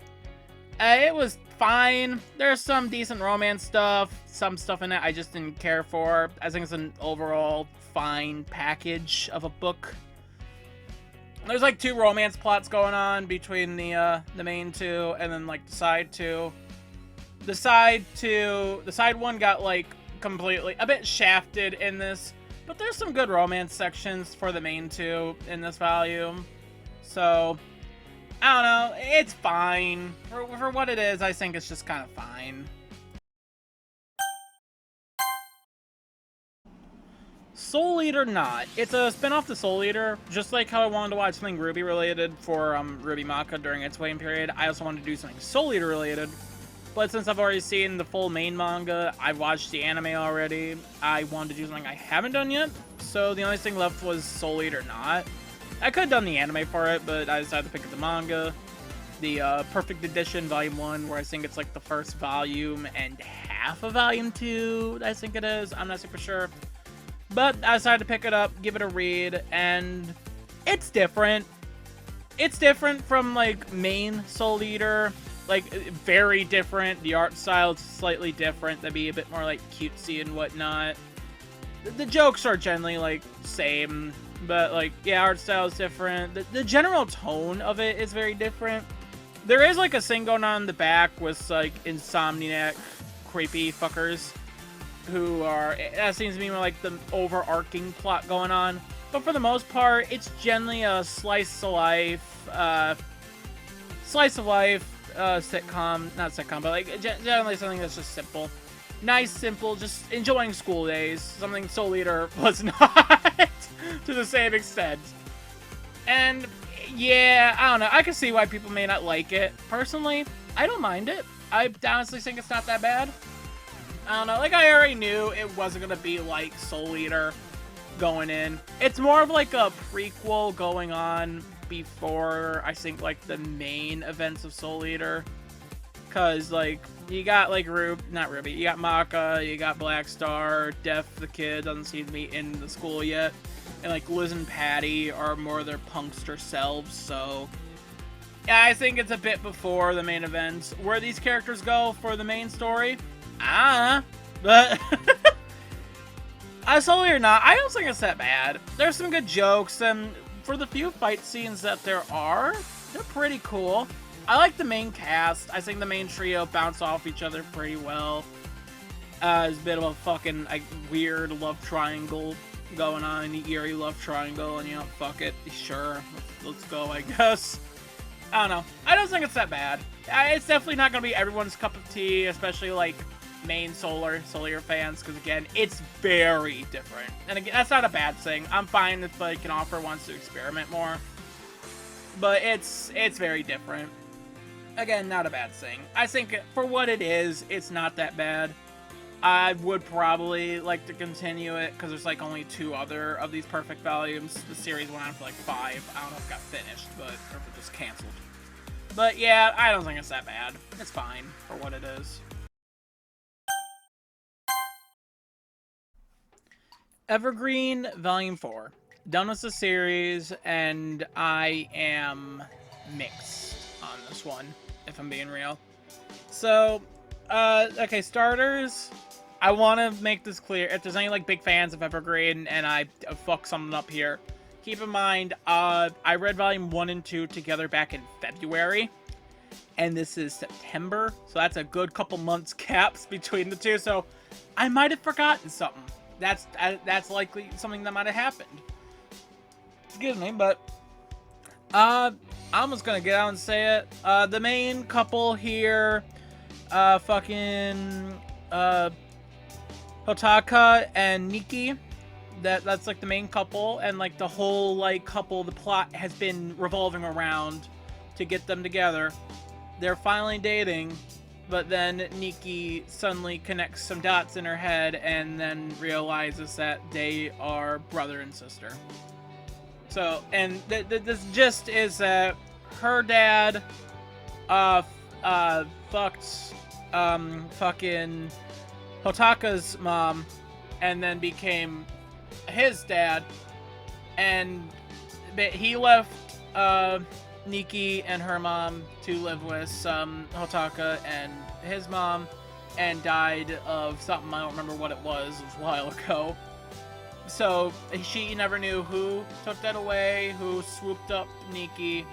Speaker 1: It was fine. There's some decent romance stuff. Some stuff in it I just didn't care for. I think it's an overall fine package of a book. There's like two romance plots going on between the main two, and then like the side two. The side one got like completely a bit shafted in this. But there's some good romance sections for the main two in this volume. So, I don't know. It's fine. For what it is, I think it's just kind of fine. Soul Eater Not. It's a spin-off to Soul Eater. Just like how I wanted to watch something Ruby related for Ruby Maka during its waiting period, I also wanted to do something Soul Eater related. But since I've already seen the full main manga, I've watched the anime already, I wanted to do something I haven't done yet, so the only thing left was Soul Eater Not. I could have done the anime for it, but I decided to pick up the manga. The Perfect Edition Volume 1, where I think it's like the first volume and half of Volume 2, I think it is, I'm not super sure. But I decided to pick it up, give it a read, and it's different. It's different from, like, main Soul Eater. Like, very different. The art style is slightly different. That'd be a bit more, like, cutesy and whatnot. The jokes are generally, like, same. But, like, yeah, art style is different. The general tone of it is very different. There is, like, a thing going on in the back with, like, insomniac creepy fuckers. Who are... That seems to be more, like, the overarching plot going on. But for the most part, it's generally a slice of life sitcom, not sitcom, but like generally something that's just simple, nice, simple, just enjoying school days. Something Soul Eater was not to the same extent. And yeah, I don't know. I can see why people may not like it. Personally, I don't mind it. I honestly think it's not that bad. I don't know. Like I already knew it wasn't gonna be like Soul Eater going in. It's more of like a prequel going on before, I think, like, the main events of Soul Eater. Because, like, you got, like, not Ruby, you got Maka, you got Black Star, Def the kid doesn't seem to be in the school yet. And, like, Liz and Patty are more their punkster selves, so... Yeah, I think it's a bit before the main events. Where these characters go for the main story? But... Soul Eater Not, I don't think it's that bad. There's some good jokes, and for the few fight scenes that there are, they're pretty cool. I like the main cast. I think the main trio bounce off each other pretty well. There's a bit of a fucking weird love triangle going on, an eerie love triangle, and you know, fuck it, sure, let's go, I guess. I don't know. I don't think it's that bad. It's definitely not gonna be everyone's cup of tea, especially like main Soul Eater fans, because again, it's very different. And again, that's not a bad thing. I'm fine if like an author wants to experiment more. But it's very different. Again, not a bad thing. I think for what it is, it's not that bad. I would probably like to continue it, because there's like only 2 other of these perfect volumes. The series went on for like 5. I don't know if it got finished, or if it just canceled. But yeah, I don't think it's that bad. It's fine for what it is. Evergreen Volume 4. Done with the series, and I am mixed on this one, if I'm being real. So, okay, starters, I want to make this clear. If there's any, like, big fans of Evergreen, and I fuck something up here, keep in mind, I read Volume 1 and 2 together back in February, and this is September, so that's a good couple months caps between the two, so I might have forgotten something. That's likely something that might have happened. Excuse me, but I'm just gonna get out and say it. The main couple here, fucking Hotaka and Nikki. That's like the main couple, and like the whole like couple, the plot has been revolving around to get them together. They're finally dating, but then Nikki suddenly connects some dots in her head and then realizes that they are brother and sister. So, and this gist is that her dad, fucked, fucking Hotaka's mom, and then became his dad, and he left, Nikki and her mom to live with Hotaka and his mom, and died of something. I don't remember what it was a while ago. So she never knew who took that away, who swooped up Nikki,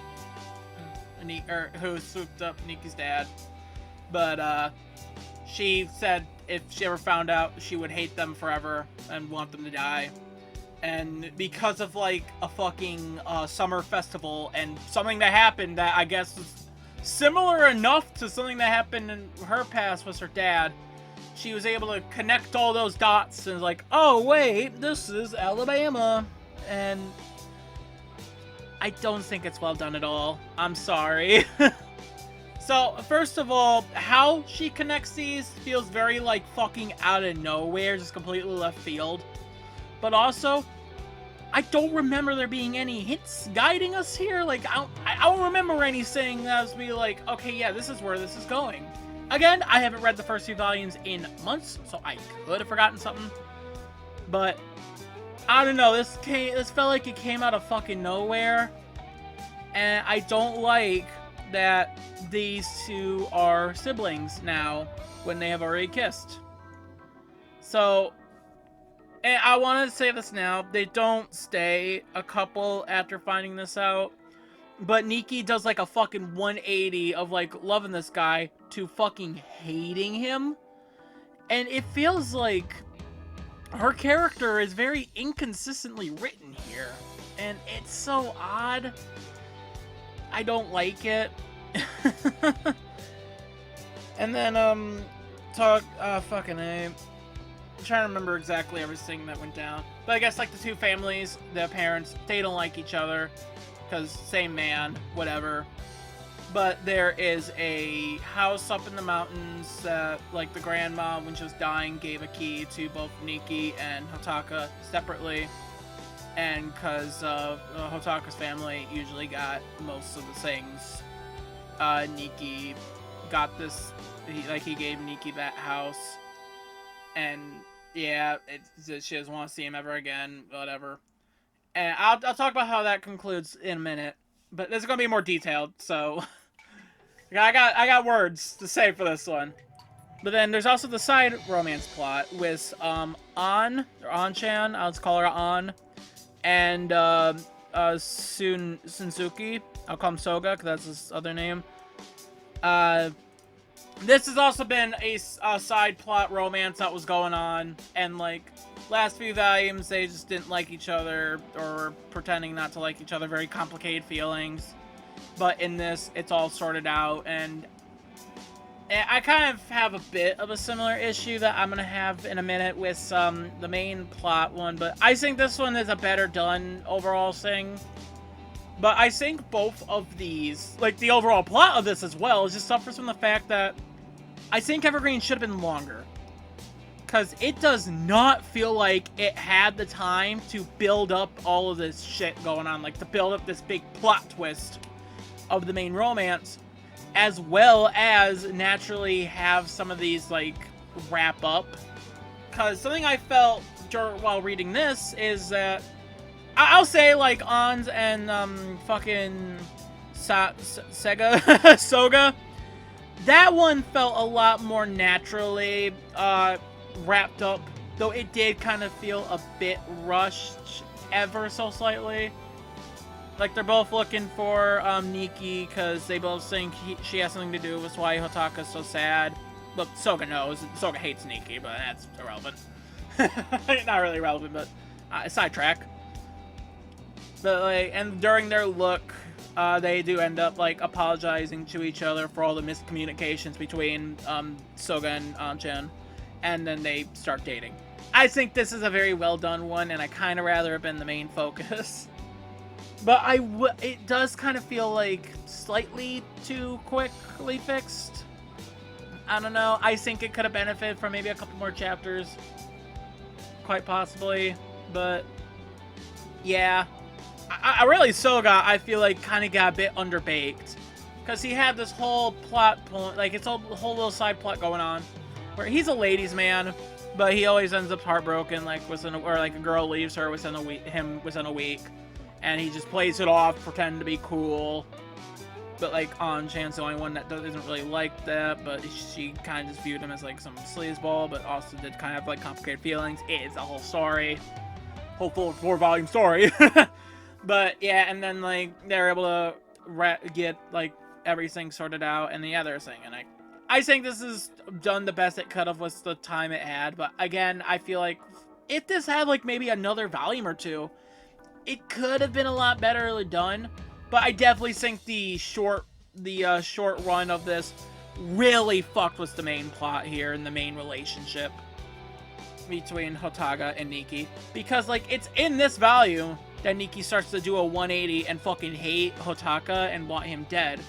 Speaker 1: or who swooped up Nikki's dad. But she said if she ever found out, she would hate them forever and want them to die. And because of like a fucking summer festival and something that happened that I guess was similar enough to something that happened in her past with her dad, she was able to connect all those dots and like, oh wait, this is Alabama. And I don't think it's well done at all. I'm sorry. So, first of all, how she connects these feels very like fucking out of nowhere, just completely left field. But also, I don't remember there being any hints guiding us here. Like, I don't remember anything that was be like, okay, yeah, this is where this is going. Again, I haven't read the first few volumes in months, so I could have forgotten something. But, I don't know, this felt like it came out of fucking nowhere. And I don't like that these two are siblings now, when they have already kissed. So, and I want to say this now, they don't stay a couple after finding this out, but Nikki does like a fucking 180 of like loving this guy to fucking hating him, and it feels like her character is very inconsistently written here, and it's so odd. I don't like it. And then, fucking A. I'm trying to remember exactly everything that went down. But I guess, like, the two families, the parents, they don't like each other. Because same man, whatever. But there is a house up in the mountains that, like, the grandma, when she was dying, gave a key to both Nikki and Hotaka separately. And because Hotaka's family usually got most of the things, Nikki got this, he gave Nikki that house. And yeah, she doesn't want to see him ever again, whatever. And I'll talk about how that concludes in a minute, but this is gonna be more detailed. So I got words to say for this one. But then there's also the side romance plot with An-chan, I'll just call her An, and Sunsuke. I'll call him Soga because that's his other name. This has also been a side plot romance that was going on, and like last few volumes they just didn't like each other or were pretending not to like each other, very complicated feelings. But in this, it's all sorted out, and I kind of have a bit of a similar issue that I'm gonna have in a minute with the main plot one, but I think this one is a better done overall thing. But I think both of these, like the overall plot of this as well, just suffers from the fact that I think Evergreen should have been longer. Because it does not feel like it had the time to build up all of this shit going on. Like, to build up this big plot twist of the main romance, as well as naturally have some of these, like, wrap up. Because something I felt while reading this is that I'll say like Ans and fucking Sega Soga. That one felt a lot more naturally wrapped up, though it did kind of feel a bit rushed ever so slightly. Like, they're both looking for Nikki because they both think she has something to do with why Hotaka's so sad. Look, Soga knows. Soga hates Nikki, but that's irrelevant. Not really relevant, but sidetrack. But, like, and during their look, they do end up, like, apologizing to each other for all the miscommunications between Soga and Anchen, and then they start dating. I think this is a very well done one, and I kind of rather have been the main focus. But it does kind of feel like slightly too quickly fixed. I don't know. I think it could have benefited from maybe a couple more chapters. Quite possibly. But, yeah. I really, Soga, I feel like, kind of got a bit underbaked. Because he had this whole plot point, like, it's a whole little side plot going on. Where he's a ladies' man, but he always ends up heartbroken, like, or like a girl leaves her within a week. And he just plays it off, pretending to be cool. But, like, Anchan's the only one that doesn't really like that. But she kind of just viewed him as, like, some sleazeball. But also did kind of have, like, complicated feelings. It's a whole story. Whole 4-volume story. But, yeah, and then, like, they're able to get, like, everything sorted out. And the other thing. And I think this is done the best it could have with the time it had. But, again, I feel like if this had, like, maybe another volume or two, it could have been a lot better done, but I definitely think the short run of this really fucked with the main plot here and the main relationship between Hotaka and Nikki. Because, like, it's in this volume that Nikki starts to do a 180 and fucking hate Hotaka and want him dead.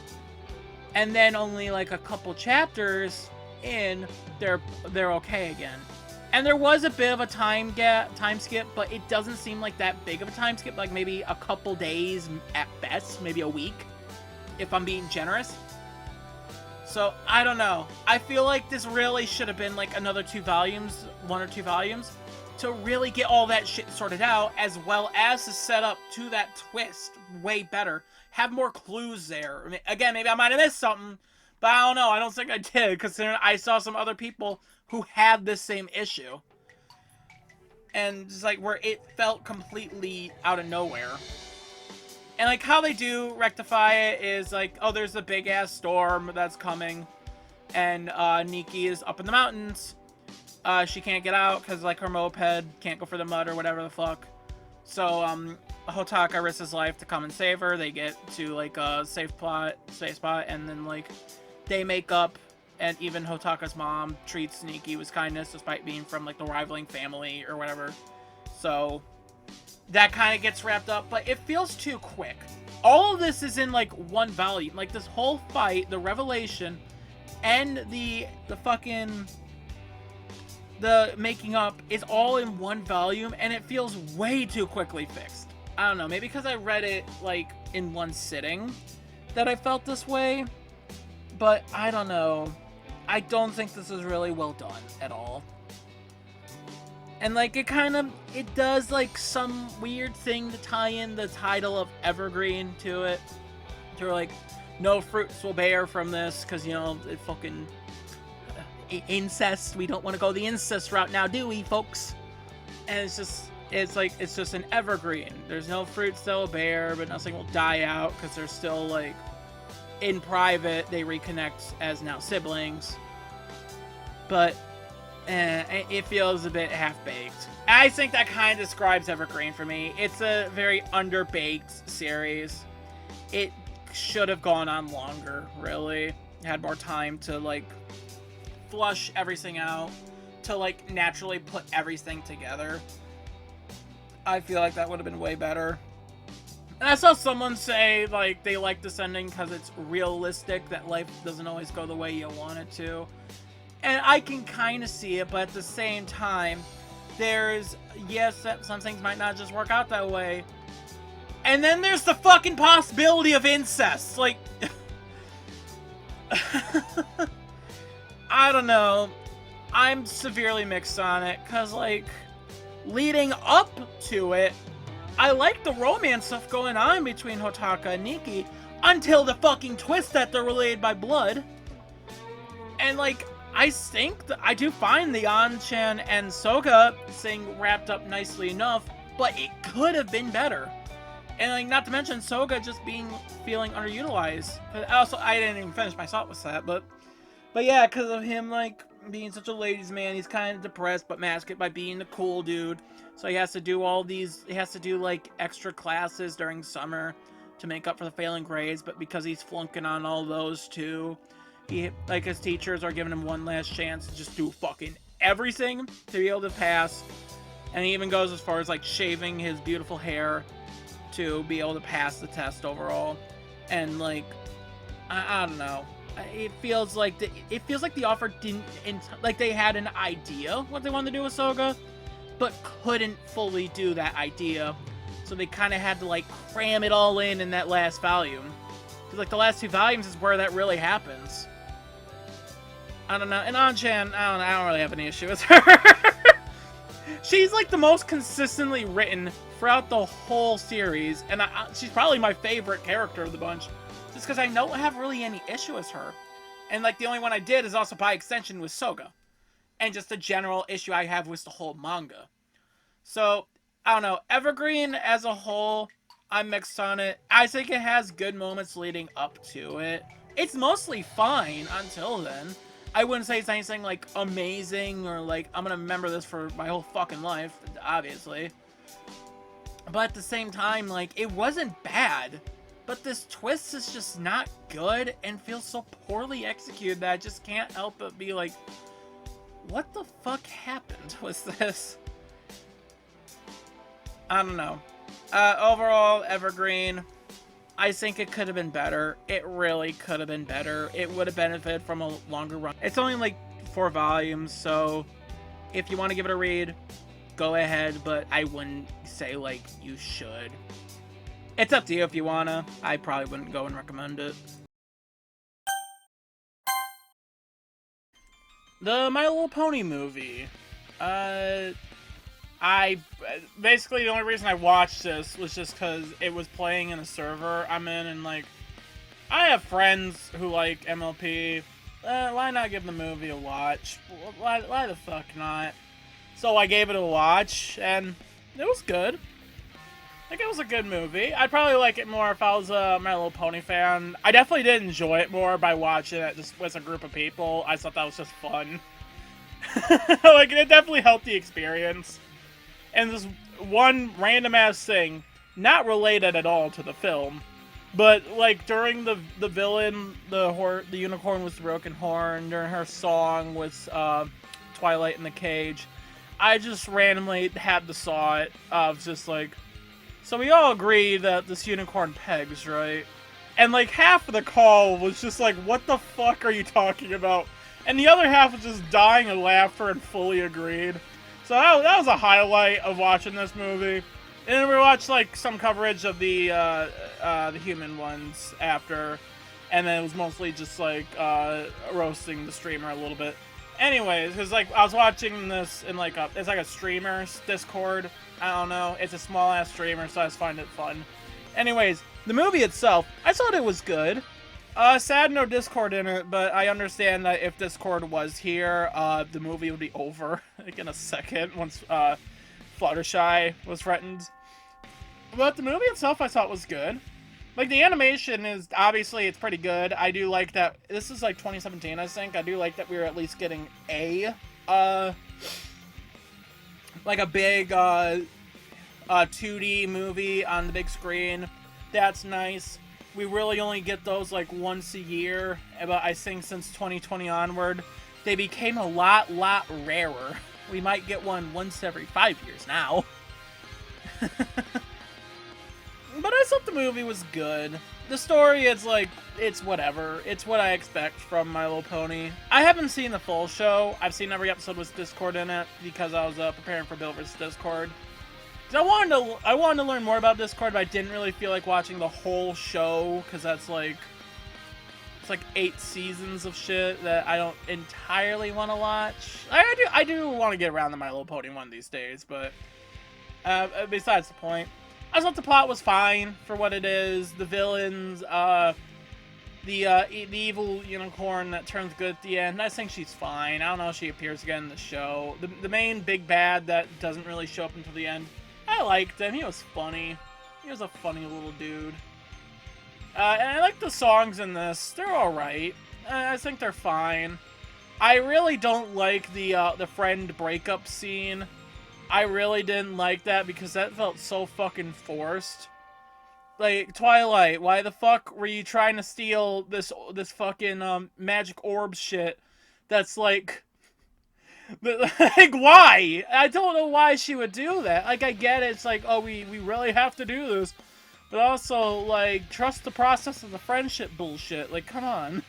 Speaker 1: And then only, like, a couple chapters in, they're okay again. And there was a bit of a time skip, but it doesn't seem like that big of a time skip, like maybe a couple days at best, maybe a week, if I'm being generous. So, I don't know. I feel like this really should have been like another 1 or 2 volumes, to really get all that shit sorted out, as well as to set up to that twist way better. Have more clues there. I mean, again, maybe I might have missed something, but I don't know. I don't think I did, considering I saw some other people who had this same issue. And just like where it felt completely out of nowhere. And like how they do rectify it is like, oh, there's a big ass storm that's coming. And Nikki is up in the mountains. She can't get out because like her moped can't go for the mud or whatever the fuck. So Hotaka risks his life to come and save her. They get to like a safe spot, and then like they make up. And even Hotaka's mom treats Nikki with kindness despite being from, like, the rivaling family or whatever. So, that kind of gets wrapped up. But it feels too quick. All of this is in, like, one volume. Like, this whole fight, the revelation, and the making up is all in one volume. And it feels way too quickly fixed. I don't know. Maybe because I read it, like, in one sitting that I felt this way. But I don't know. I don't think this is really well done at all. And like it does like some weird thing to tie in the title of Evergreen to it. To like, no fruits will bear from this because, you know, it fucking incest. We don't want to go the incest route now, do we, folks? And it's just an evergreen. There's no fruits that will bear, but nothing will die out because they're still like in private. They reconnect as now siblings, but it feels a bit half-baked. I think that kind of describes Evergreen for me. It's a very underbaked series. It should have gone on longer, really. Had more time to like flush everything out, to like naturally put everything together. I feel like that would have been way better. And I saw someone say like they like this ending because it's realistic, that life doesn't always go the way you want it to. And I can kind of see it, but at the same time, there's, yes, some things might not just work out that way. And then there's the fucking possibility of incest. Like, I don't know. I'm severely mixed on it, because, like, leading up to it, I like the romance stuff going on between Hotaka and Nikki until the fucking twist that they're related by blood. And like, I think that I do find the An-chan and Soga thing wrapped up nicely enough, but it could have been better. And like, not to mention Soga just feeling underutilized. Also, I didn't even finish my thought with that, but yeah, because of him like being such a ladies' man, he's kind of depressed, but mask it by being the cool dude. So he has to do he has to do like extra classes during summer to make up for the failing grades. But because he's flunking on all those too, like his teachers are giving him one last chance to just do fucking everything to be able to pass. And he even goes as far as like shaving his beautiful hair to be able to pass the test overall. And like, I don't know. It feels like the offer didn't like they had an idea what they wanted to do with Soga, but couldn't fully do that idea. So they kind of had to like cram it all in that last volume. Because like the last 2 volumes is where that really happens. I don't know. And An-chan, I don't really have any issue with her. She's like the most consistently written throughout the whole series, and she's probably my favorite character of the bunch, just because I don't have really any issue with her. And like the only one I did is also by extension with Soga, and just the general issue I have with the whole manga. So I don't know. Evergreen as a whole, I'm mixed on it. I think it has good moments leading up to it. It's mostly fine until then. I wouldn't say it's anything like amazing or like I'm gonna remember this for my whole fucking life, obviously. But at the same time, like, it wasn't bad. But this twist is just not good and feels so poorly executed that I just can't help but be like, what the fuck happened with this? I don't know. Overall, Evergreen, I think it could have been better. It really could have been better. It would have benefited from a longer run. It's only like 4 volumes, so if you want to give it a read, go ahead, but I wouldn't say like you should. It's up to you if you wanna. I probably wouldn't go and recommend it. The My Little Pony movie. Basically the only reason I watched this was just because it was playing in a server I'm in, and like, I have friends who like MLP. Why not give the movie a watch? Why the fuck not? So I gave it a watch, and it was good. I think it was a good movie. I'd probably like it more if I was a My Little Pony fan. I definitely did enjoy it more by watching it just with a group of people. I thought that was just fun. Like, it definitely helped the experience. And this one random ass thing, not related at all to the film, but like during the villain, the unicorn with the broken horn, during her song with Twilight in the Cage, I just randomly had the thought of just like, so we all agree that this unicorn pegs, right? And like half of the call was just like, what the fuck are you talking about? And the other half was just dying of laughter and fully agreed. So that was a highlight of watching this movie. And then we watched like some coverage of the human ones after, and then it was mostly just like roasting the streamer a little bit. Anyways, because like I was watching this in like it's like a streamer's Discord. I don't know. It's a small ass streamer, so I just find it fun. Anyways, the movie itself, I thought it was good. Sad no Discord in it, but I understand that if Discord was here, the movie would be over like in a second once Fluttershy was threatened. But the movie itself I thought was good. Like, the animation is, obviously, it's pretty good. I do like that, this is like 2017, I think. I do like that we were at least getting like a big 2D movie on the big screen. That's nice. We really only get those like once a year, but I think since 2020 onward, they became a lot rarer. We might get one once every 5 years now. But I thought the movie was good. The story is like, it's whatever. It's what I expect from My Little Pony. I haven't seen the full show. I've seen every episode with Discord in it because I was preparing for Bill vs. Discord. I wanted to learn more about Discord, but I didn't really feel like watching the whole show because that's like it's like 8 seasons of shit that I don't entirely want to watch. I do want to get around to My Little Pony one of these days, but besides the point. I thought the plot was fine for what it is. The villains, the evil unicorn that turns good at the end, I think she's fine. I don't know if she appears again in the show. The main big bad that doesn't really show up until the end, I liked him. He was funny. He was a funny little dude. And I like the songs in this. They're alright. I think they're fine. I really don't like the friend breakup scene. I really didn't like that because that felt so fucking forced. Like, Twilight, why the fuck were you trying to steal this fucking magic orb shit that's like like, why? I don't know why she would do that. Like, I get it, it's like, oh, we really have to do this. But also, like, trust the process of the friendship bullshit. Like, come on.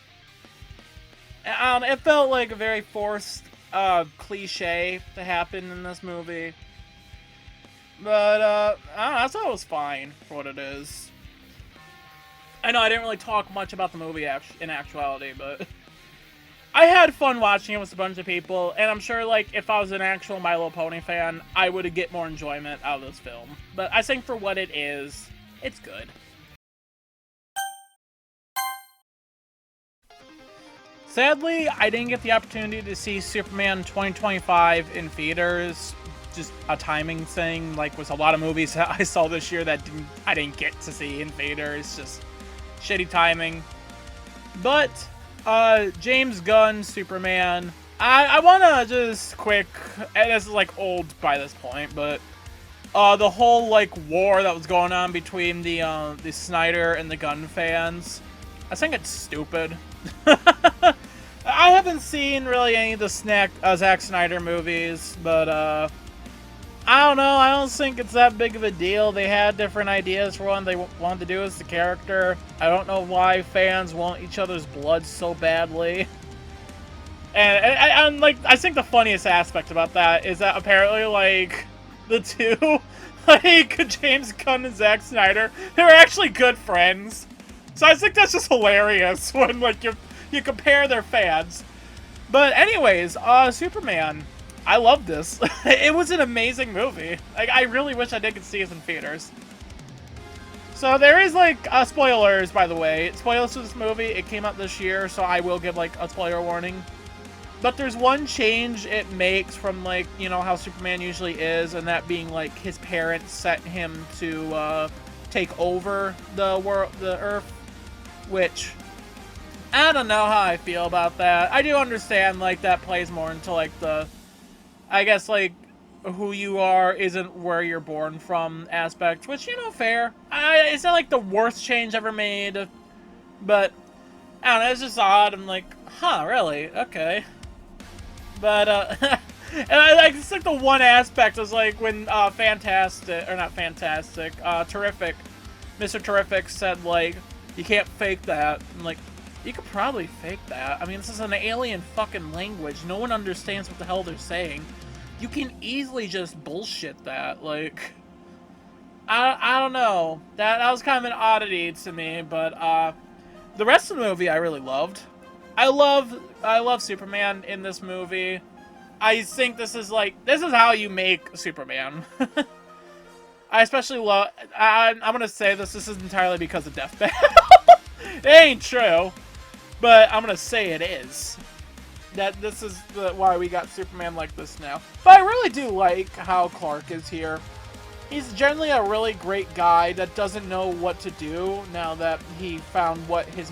Speaker 1: It felt like a very forced cliche to happen in this movie. But, I don't know, I thought it was fine for what it is. I know I didn't really talk much about the movie in actuality, but I had fun watching it with a bunch of people, and I'm sure, like, if I was an actual My Little Pony fan, I would get more enjoyment out of this film. But I think for what it is, it's good. Sadly, I didn't get the opportunity to see Superman 2025 in theaters. Just a timing thing, like with a lot of movies that I saw this year that I didn't get to see in theaters. Just shitty timing. But James Gunn Superman, I want to just quick, and this is like old by this point, but the whole like war that was going on between the Snyder and the Gunn fans, I think it's stupid. I haven't seen really any of the Zack Snyder movies, but I don't know. I don't think it's that big of a deal. They had different ideas for what they wanted to do as the character. I don't know why fans want each other's blood so badly. And like, I think the funniest aspect about that is that apparently, like, the two, like, James Gunn and Zack Snyder, they're actually good friends. So I think that's just hilarious when, like, you compare their fans. But anyways, Superman. I love this. It was an amazing movie. Like, I really wish I did get to see it in theaters. So there is, like, spoilers, by the way. Spoilers to this movie. It came out this year, so I will give, like, a spoiler warning. But there's one change it makes from, like, you know, how Superman usually is, and that being, like, his parents sent him to, take over the Earth, which I don't know how I feel about that. I do understand, like, that plays more into, like, I guess, like, who you are isn't where you're born from aspect, which, you know, fair. It's not, like, the worst change ever made, but, I don't know, it's just odd. I'm like, huh, really? Okay. But, and I just think the one aspect is, like, when, Mr. Terrific said, like, you can't fake that. I'm like, you could probably fake that. I mean, this is an alien fucking language. No one understands what the hell they're saying. You can easily just bullshit that. Like, I don't know. That was kind of an oddity to me, but the rest of the movie I really loved. I love Superman in this movie. I think this is how you make Superman. I especially love. I'm gonna say this is entirely because of Death Battle. It ain't true, but I'm gonna say it is. That this is why we got Superman like this now. But I really do like how Clark is here. He's generally a really great guy that doesn't know what to do now that he found what his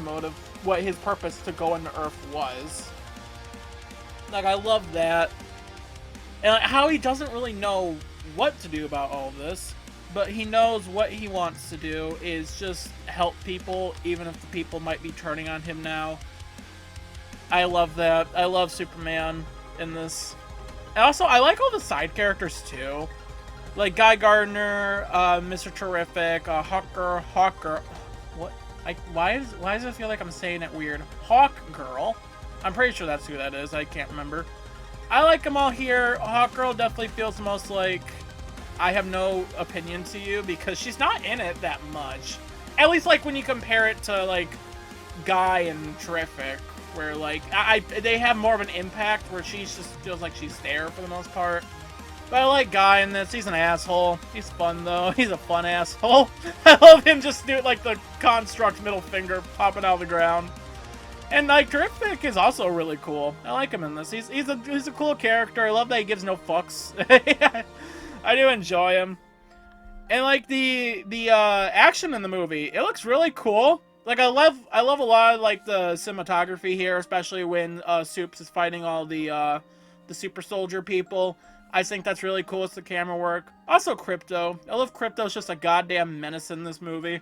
Speaker 1: purpose to go into Earth was. Like, I love that. And like, how he doesn't really know what to do about all of this, but he knows what he wants to do is just help people, even if the people might be turning on him now. I love that. I love Superman in this. And also, I like all the side characters, too. Like Guy Gardner, Mr. Terrific, Hawker, what? Why does it feel like I'm saying it weird? Hawk Girl. I'm pretty sure that's who that is. I can't remember. I like them all here. Hawk Girl definitely feels the most like I have no opinion to you because she's not in it that much. At least like when you compare it to like Guy and Terrific, where like they have more of an impact where she just feels like she's there for the most part. But I like Guy in this. He's an asshole. He's fun though. He's a fun asshole. I love him just doing like the construct middle finger popping out of the ground. And like Terrific is also really cool. I like him in this. He's a cool character. I love that he gives no fucks. I do enjoy him. And like the action in the movie, it looks really cool. Like I love a lot of like the cinematography here, especially when Soups is fighting all the super soldier people. I think that's really cool. It's the camera work. Also Crypto. I love Crypto's just a goddamn menace in this movie.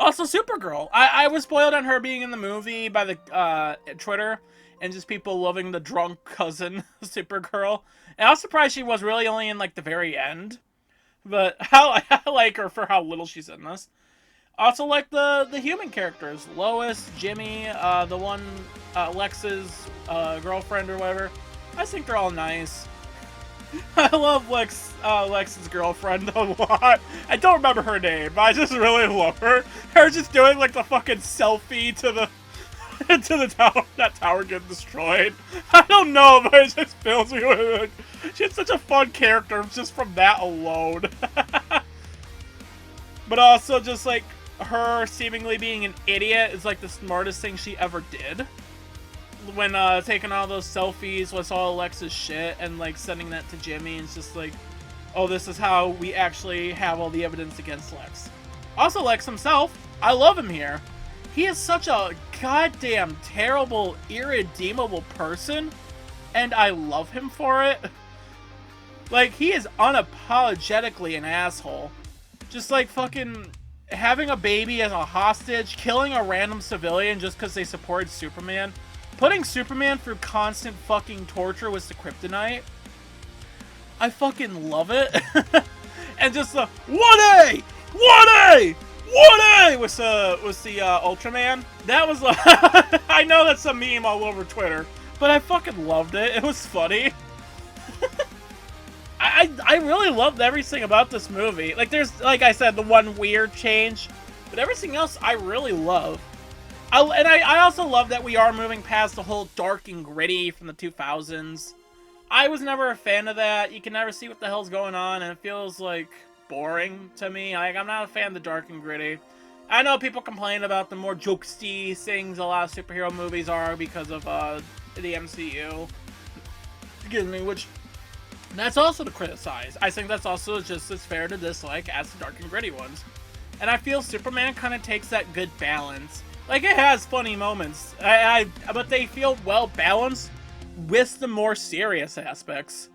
Speaker 1: Also Supergirl. I was spoiled on her being in the movie by the Twitter and just people loving the drunk cousin Supergirl. And I was surprised she was really only in like the very end. But I like her for how little she's in this. Also like the human characters. Lois, Jimmy, the one Lex's girlfriend or whatever. I think they're all nice. I love Lex's girlfriend a lot. I don't remember her name, but I just really love her. Her just doing like the fucking selfie to the to the tower, that tower getting destroyed. I don't know, but it just fills me with like, she's such a fun character just from that alone. But also just like her seemingly being an idiot is like the smartest thing she ever did. When taking all those selfies with all Alexa's shit and like sending that to Jimmy, and it's just like, oh, this is how we actually have all the evidence against Lex. Also Lex himself, I love him here. He is such a goddamn terrible, irredeemable person, and I love him for it. Like, he is unapologetically an asshole. Just like fucking having a baby as a hostage, killing a random civilian just because they supported Superman. Putting Superman through constant fucking torture was the kryptonite. I fucking love it. And just the 1A! 1A! 1A! Was the Ultraman. That was I know that's a meme all over Twitter, but I fucking loved it. It was funny. I really loved everything about this movie. Like, there's, like I said, the one weird change, but everything else I really love. I also love that we are moving past the whole dark and gritty from the 2000s. I was never a fan of that. You can never see what the hell's going on, and it feels, like, boring to me. Like, I'm not a fan of the dark and gritty. I know people complain about the more jokesy things a lot of superhero movies are because of the MCU. Excuse me, which that's also to criticize. I think that's also just as fair to dislike as the dark and gritty ones. And I feel Superman kind of takes that good balance. Like, it has funny moments, but they feel well balanced with the more serious aspects.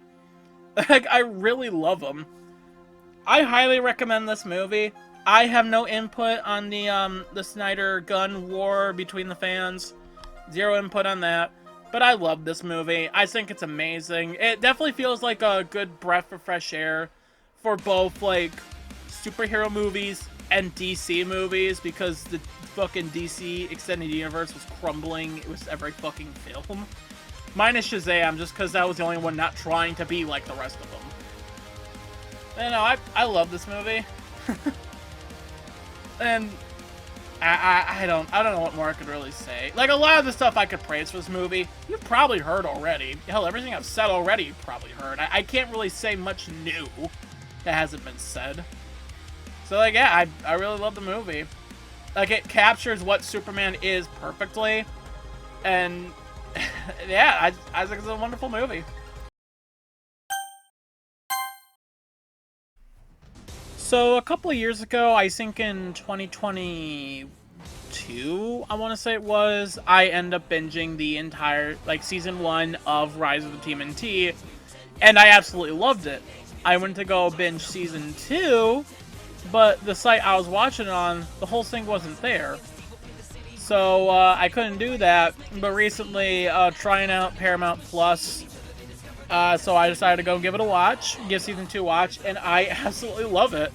Speaker 1: Like, I really love them. I highly recommend this movie. I have no input on the Snyder gun war between the fans. Zero input on that. But I love this movie. I think it's amazing. It definitely feels like a good breath of fresh air for both, like, superhero movies and DC movies, because the fucking DC Extended Universe was crumbling with every fucking film. Minus Shazam, just because that was the only one not trying to be like the rest of them. You know, I love this movie. And I don't know what more I could really say. Like, a lot of the stuff I could praise for this movie, you've probably heard already. Hell, everything I've said already you've probably heard. I can't really say much new that hasn't been said. So, like, yeah, I really love the movie. Like, it captures what Superman is perfectly. And, yeah, I think it's a wonderful movie. So, a couple of years ago, I think in 2022, I want to say it was, I ended up binging the entire, like, Season 1 of Rise of the TMNT, and I absolutely loved it. I went to go binge Season 2, but the site I was watching it on, the whole thing wasn't there. So, I couldn't do that, but recently, trying out Paramount Plus, so I decided to go give it a watch, give Season 2 a watch, and I absolutely love it.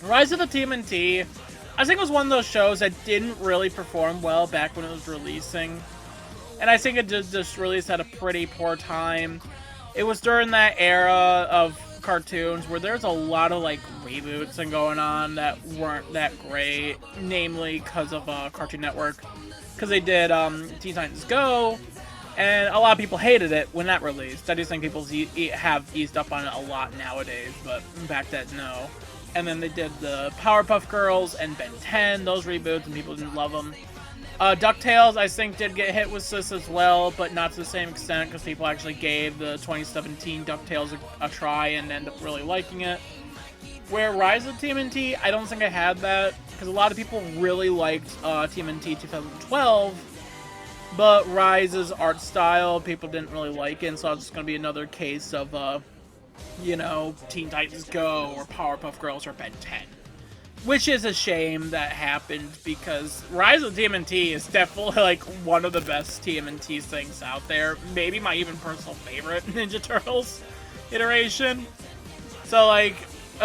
Speaker 1: Rise of the TMNT, I think it was one of those shows that didn't really perform well back when it was releasing. And I think it just released at a pretty poor time. It was during that era of cartoons where there's a lot of, like, reboots and going on that weren't that great, namely because of Cartoon Network. Because they did Teen Titans Go, and a lot of people hated it when that released. I do think people have eased up on it a lot nowadays, but back then, no. And then they did the Powerpuff Girls and Ben 10, those reboots, and people didn't love them. DuckTales, I think, did get hit with this as well, but not to the same extent, because people actually gave the 2017 DuckTales a try and ended up really liking it. Where Rise of TMNT, I don't think I had that, because a lot of people really liked TMNT 2012, but Rise's art style, people didn't really like it, and so it's just going to be another case of, you know, Teen Titans Go, or Powerpuff Girls, or Ben 10. Which is a shame that happened, because Rise of TMNT is definitely, like, one of the best TMNT things out there. Maybe my even personal favorite Ninja Turtles iteration. So, like,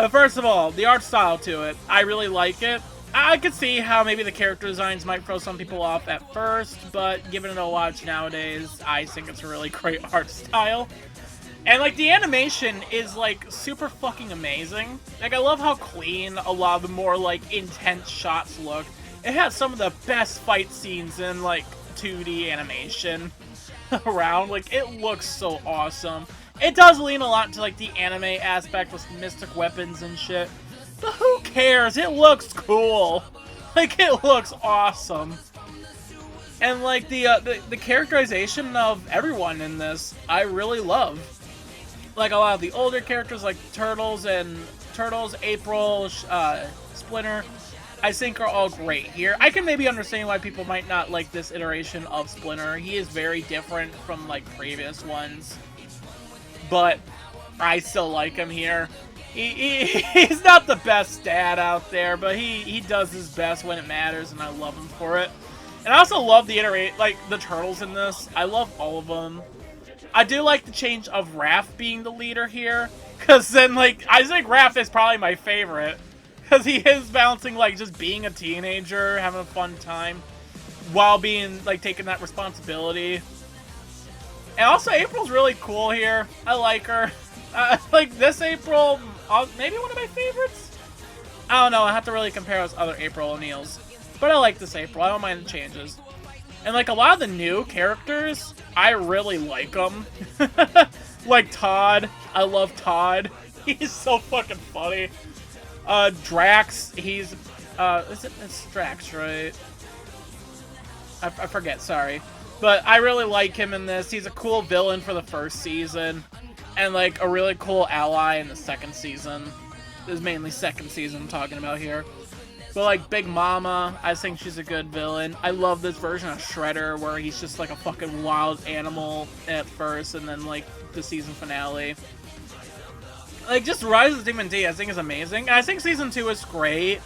Speaker 1: first of all, the art style to it, I really like it. I could see how maybe the character designs might throw some people off at first, but given it a watch nowadays, I think it's a really great art style. And, like, the animation is, like, super fucking amazing. Like, I love how clean a lot of the more, like, intense shots look. It has some of the best fight scenes in, like, 2D animation around. Like, it looks so awesome. It does lean a lot into, like, the anime aspect with mystic weapons and shit. But who cares? It looks cool. Like, it looks awesome. And, like, the characterization of everyone in this, I really love. Like, a lot of the older characters, like Turtles, April, Splinter, I think are all great here. I can maybe understand why people might not like this iteration of Splinter. He is very different from, like, previous ones. But I still like him here. He's not the best dad out there, but he does his best when it matters, and I love him for it. And I also love the Turtles in this. I love all of them. I do like the change of Raph being the leader here, because then, like, I think Raph is probably my favorite, because he is balancing, like, just being a teenager, having a fun time, while being, like, taking that responsibility. And also, April's really cool here. I like her. Like, this April, maybe one of my favorites? I don't know, I have to really compare with other April O'Neils. But I like this April, I don't mind the changes. And, like, a lot of the new characters, I really like them. Like Todd. I love Todd. He's so fucking funny. Drax, he's, it's Drax, right? I forget, sorry. But I really like him in this. He's a cool villain for the first season. And, like, a really cool ally in the second season. This is mainly second season I'm talking about here. But, like, Big Mama, I think she's a good villain. I love this version of Shredder where he's just, like, a fucking wild animal at first, and then, like, the season finale. Like, just Rise of TMNT, I think, is amazing. I think Season 2 is great,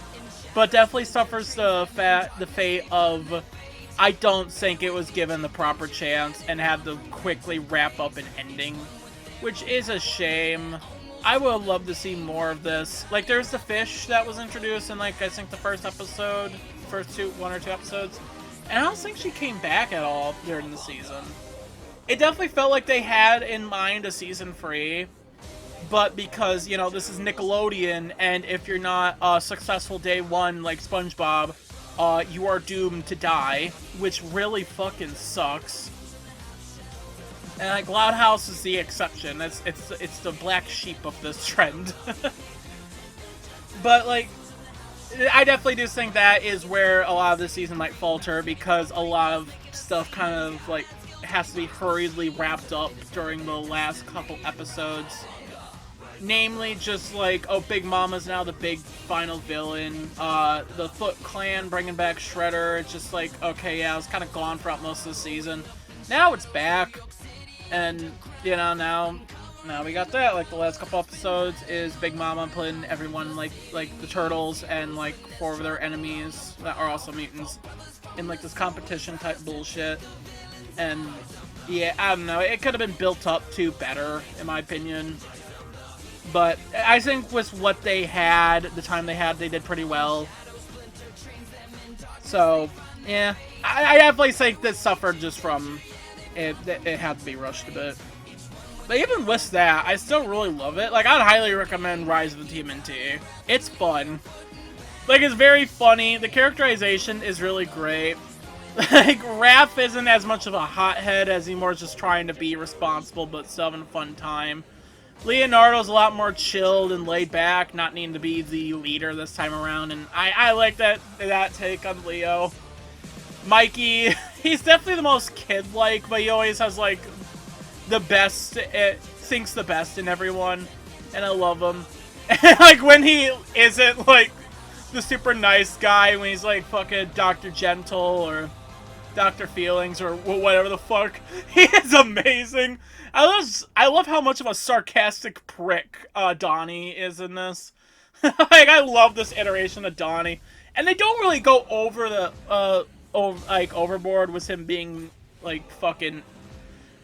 Speaker 1: but definitely suffers the fate of, I don't think it was given the proper chance and had to quickly wrap up an ending, which is a shame. I would love to see more of this. Like, there's the fish that was introduced in, like, I think the first episode, one or two episodes, and I don't think she came back at all during the season. It definitely felt like they had in mind a season 3, but because, you know, this is Nickelodeon, and if you're not successful day one like SpongeBob, you are doomed to die, which really fucking sucks. And, like, Loud House is the exception. It's the black sheep of this trend. But, like, I definitely do think that is where a lot of this season might falter, because a lot of stuff kind of, like, has to be hurriedly wrapped up during the last couple episodes. Namely, just like, oh, Big Mama's now the big final villain. The Foot Clan bringing back Shredder. It's just like, okay, yeah, it was kind of gone throughout most of the season. Now it's back. And, you know, now we got that. Like, the last couple episodes is Big Mama putting everyone, like the Turtles and, like, 4 of their enemies that are also mutants in, like, this competition type bullshit. And, yeah, I don't know. It could have been built up to better, in my opinion. But I think with what they had, the time they had, they did pretty well. So, yeah. I definitely think this suffered just from... It had to be rushed a bit. But even with that, I still really love it. Like, I'd highly recommend Rise of the TMNT. It's fun. Like, it's very funny. The characterization is really great. Like, Raph isn't as much of a hothead as he more just trying to be responsible, but still having a fun time. Leonardo's a lot more chilled and laid back, not needing to be the leader this time around, and I like that take on Leo. Mikey, he's definitely the most kid-like, but he always has, like, the best, thinks the best in everyone, and I love him. And, like, when he isn't, like, the super nice guy, when he's, like, fucking Dr. Gentle, or Dr. Feelings, or whatever the fuck, he is amazing. I love how much of a sarcastic prick Donnie is in this. Like, I love this iteration of Donnie. And they don't really go over the, overboard with him being, like, fucking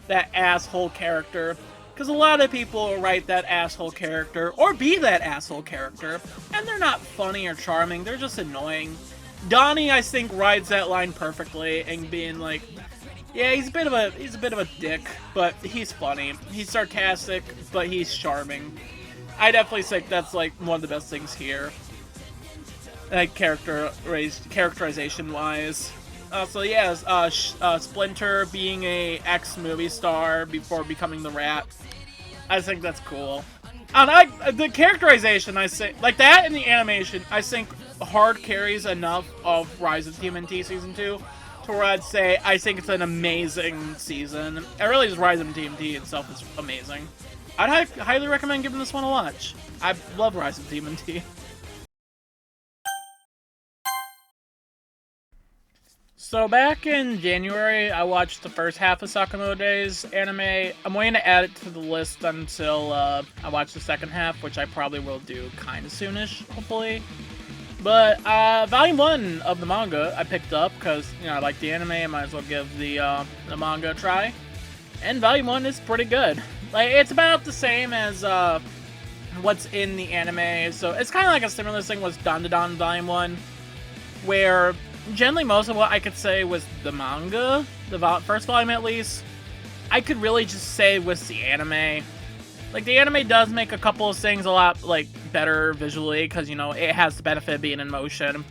Speaker 1: that asshole character. Because a lot of people write that asshole character, or be that asshole character, and they're not funny or charming, they're just annoying. Donnie, I think, rides that line perfectly, and being like, yeah, he's a bit of a dick, but he's funny. He's sarcastic, but he's charming. I definitely think that's, like, one of the best things here. Like, characterization-wise. So yeah, Splinter being a ex-movie star before becoming the Rat. I think that's cool. And the characterization, I say, like that and the animation, I think hard carries enough of Rise of TMNT Season 2 to where I'd say I think it's an amazing season. It really is. Rise of TMNT itself is amazing. I'd highly recommend giving this one a watch. I love Rise of TMNT. So back in January, I watched the first half of Sakamoto Days anime. I'm waiting to add it to the list until I watch the second half, which I probably will do kind of soonish, hopefully. But Volume 1 of the manga I picked up because, you know, I like the anime. I might as well give the manga a try. And Volume 1 is pretty good. Like, it's about the same as what's in the anime. So it's kind of like a similar thing with Dandadan Volume 1, where generally most of what I could say was the manga, the first volume at least, I could really just say was the anime. Like, the anime does make a couple of things a lot, like, better visually, because, you know, it has the benefit of being in motion.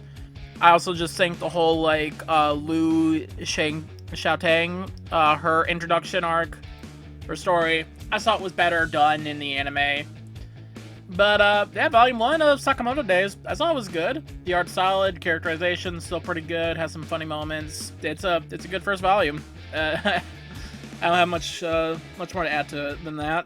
Speaker 1: I also just think the whole, like, Lu Xiaotang, her introduction arc, her story, I thought was better done in the anime. But, yeah, Volume 1 of Sakamoto Days, I thought it was good. The art's solid, characterization still pretty good, has some funny moments. It's a good first volume. I don't have much more to add to it than that.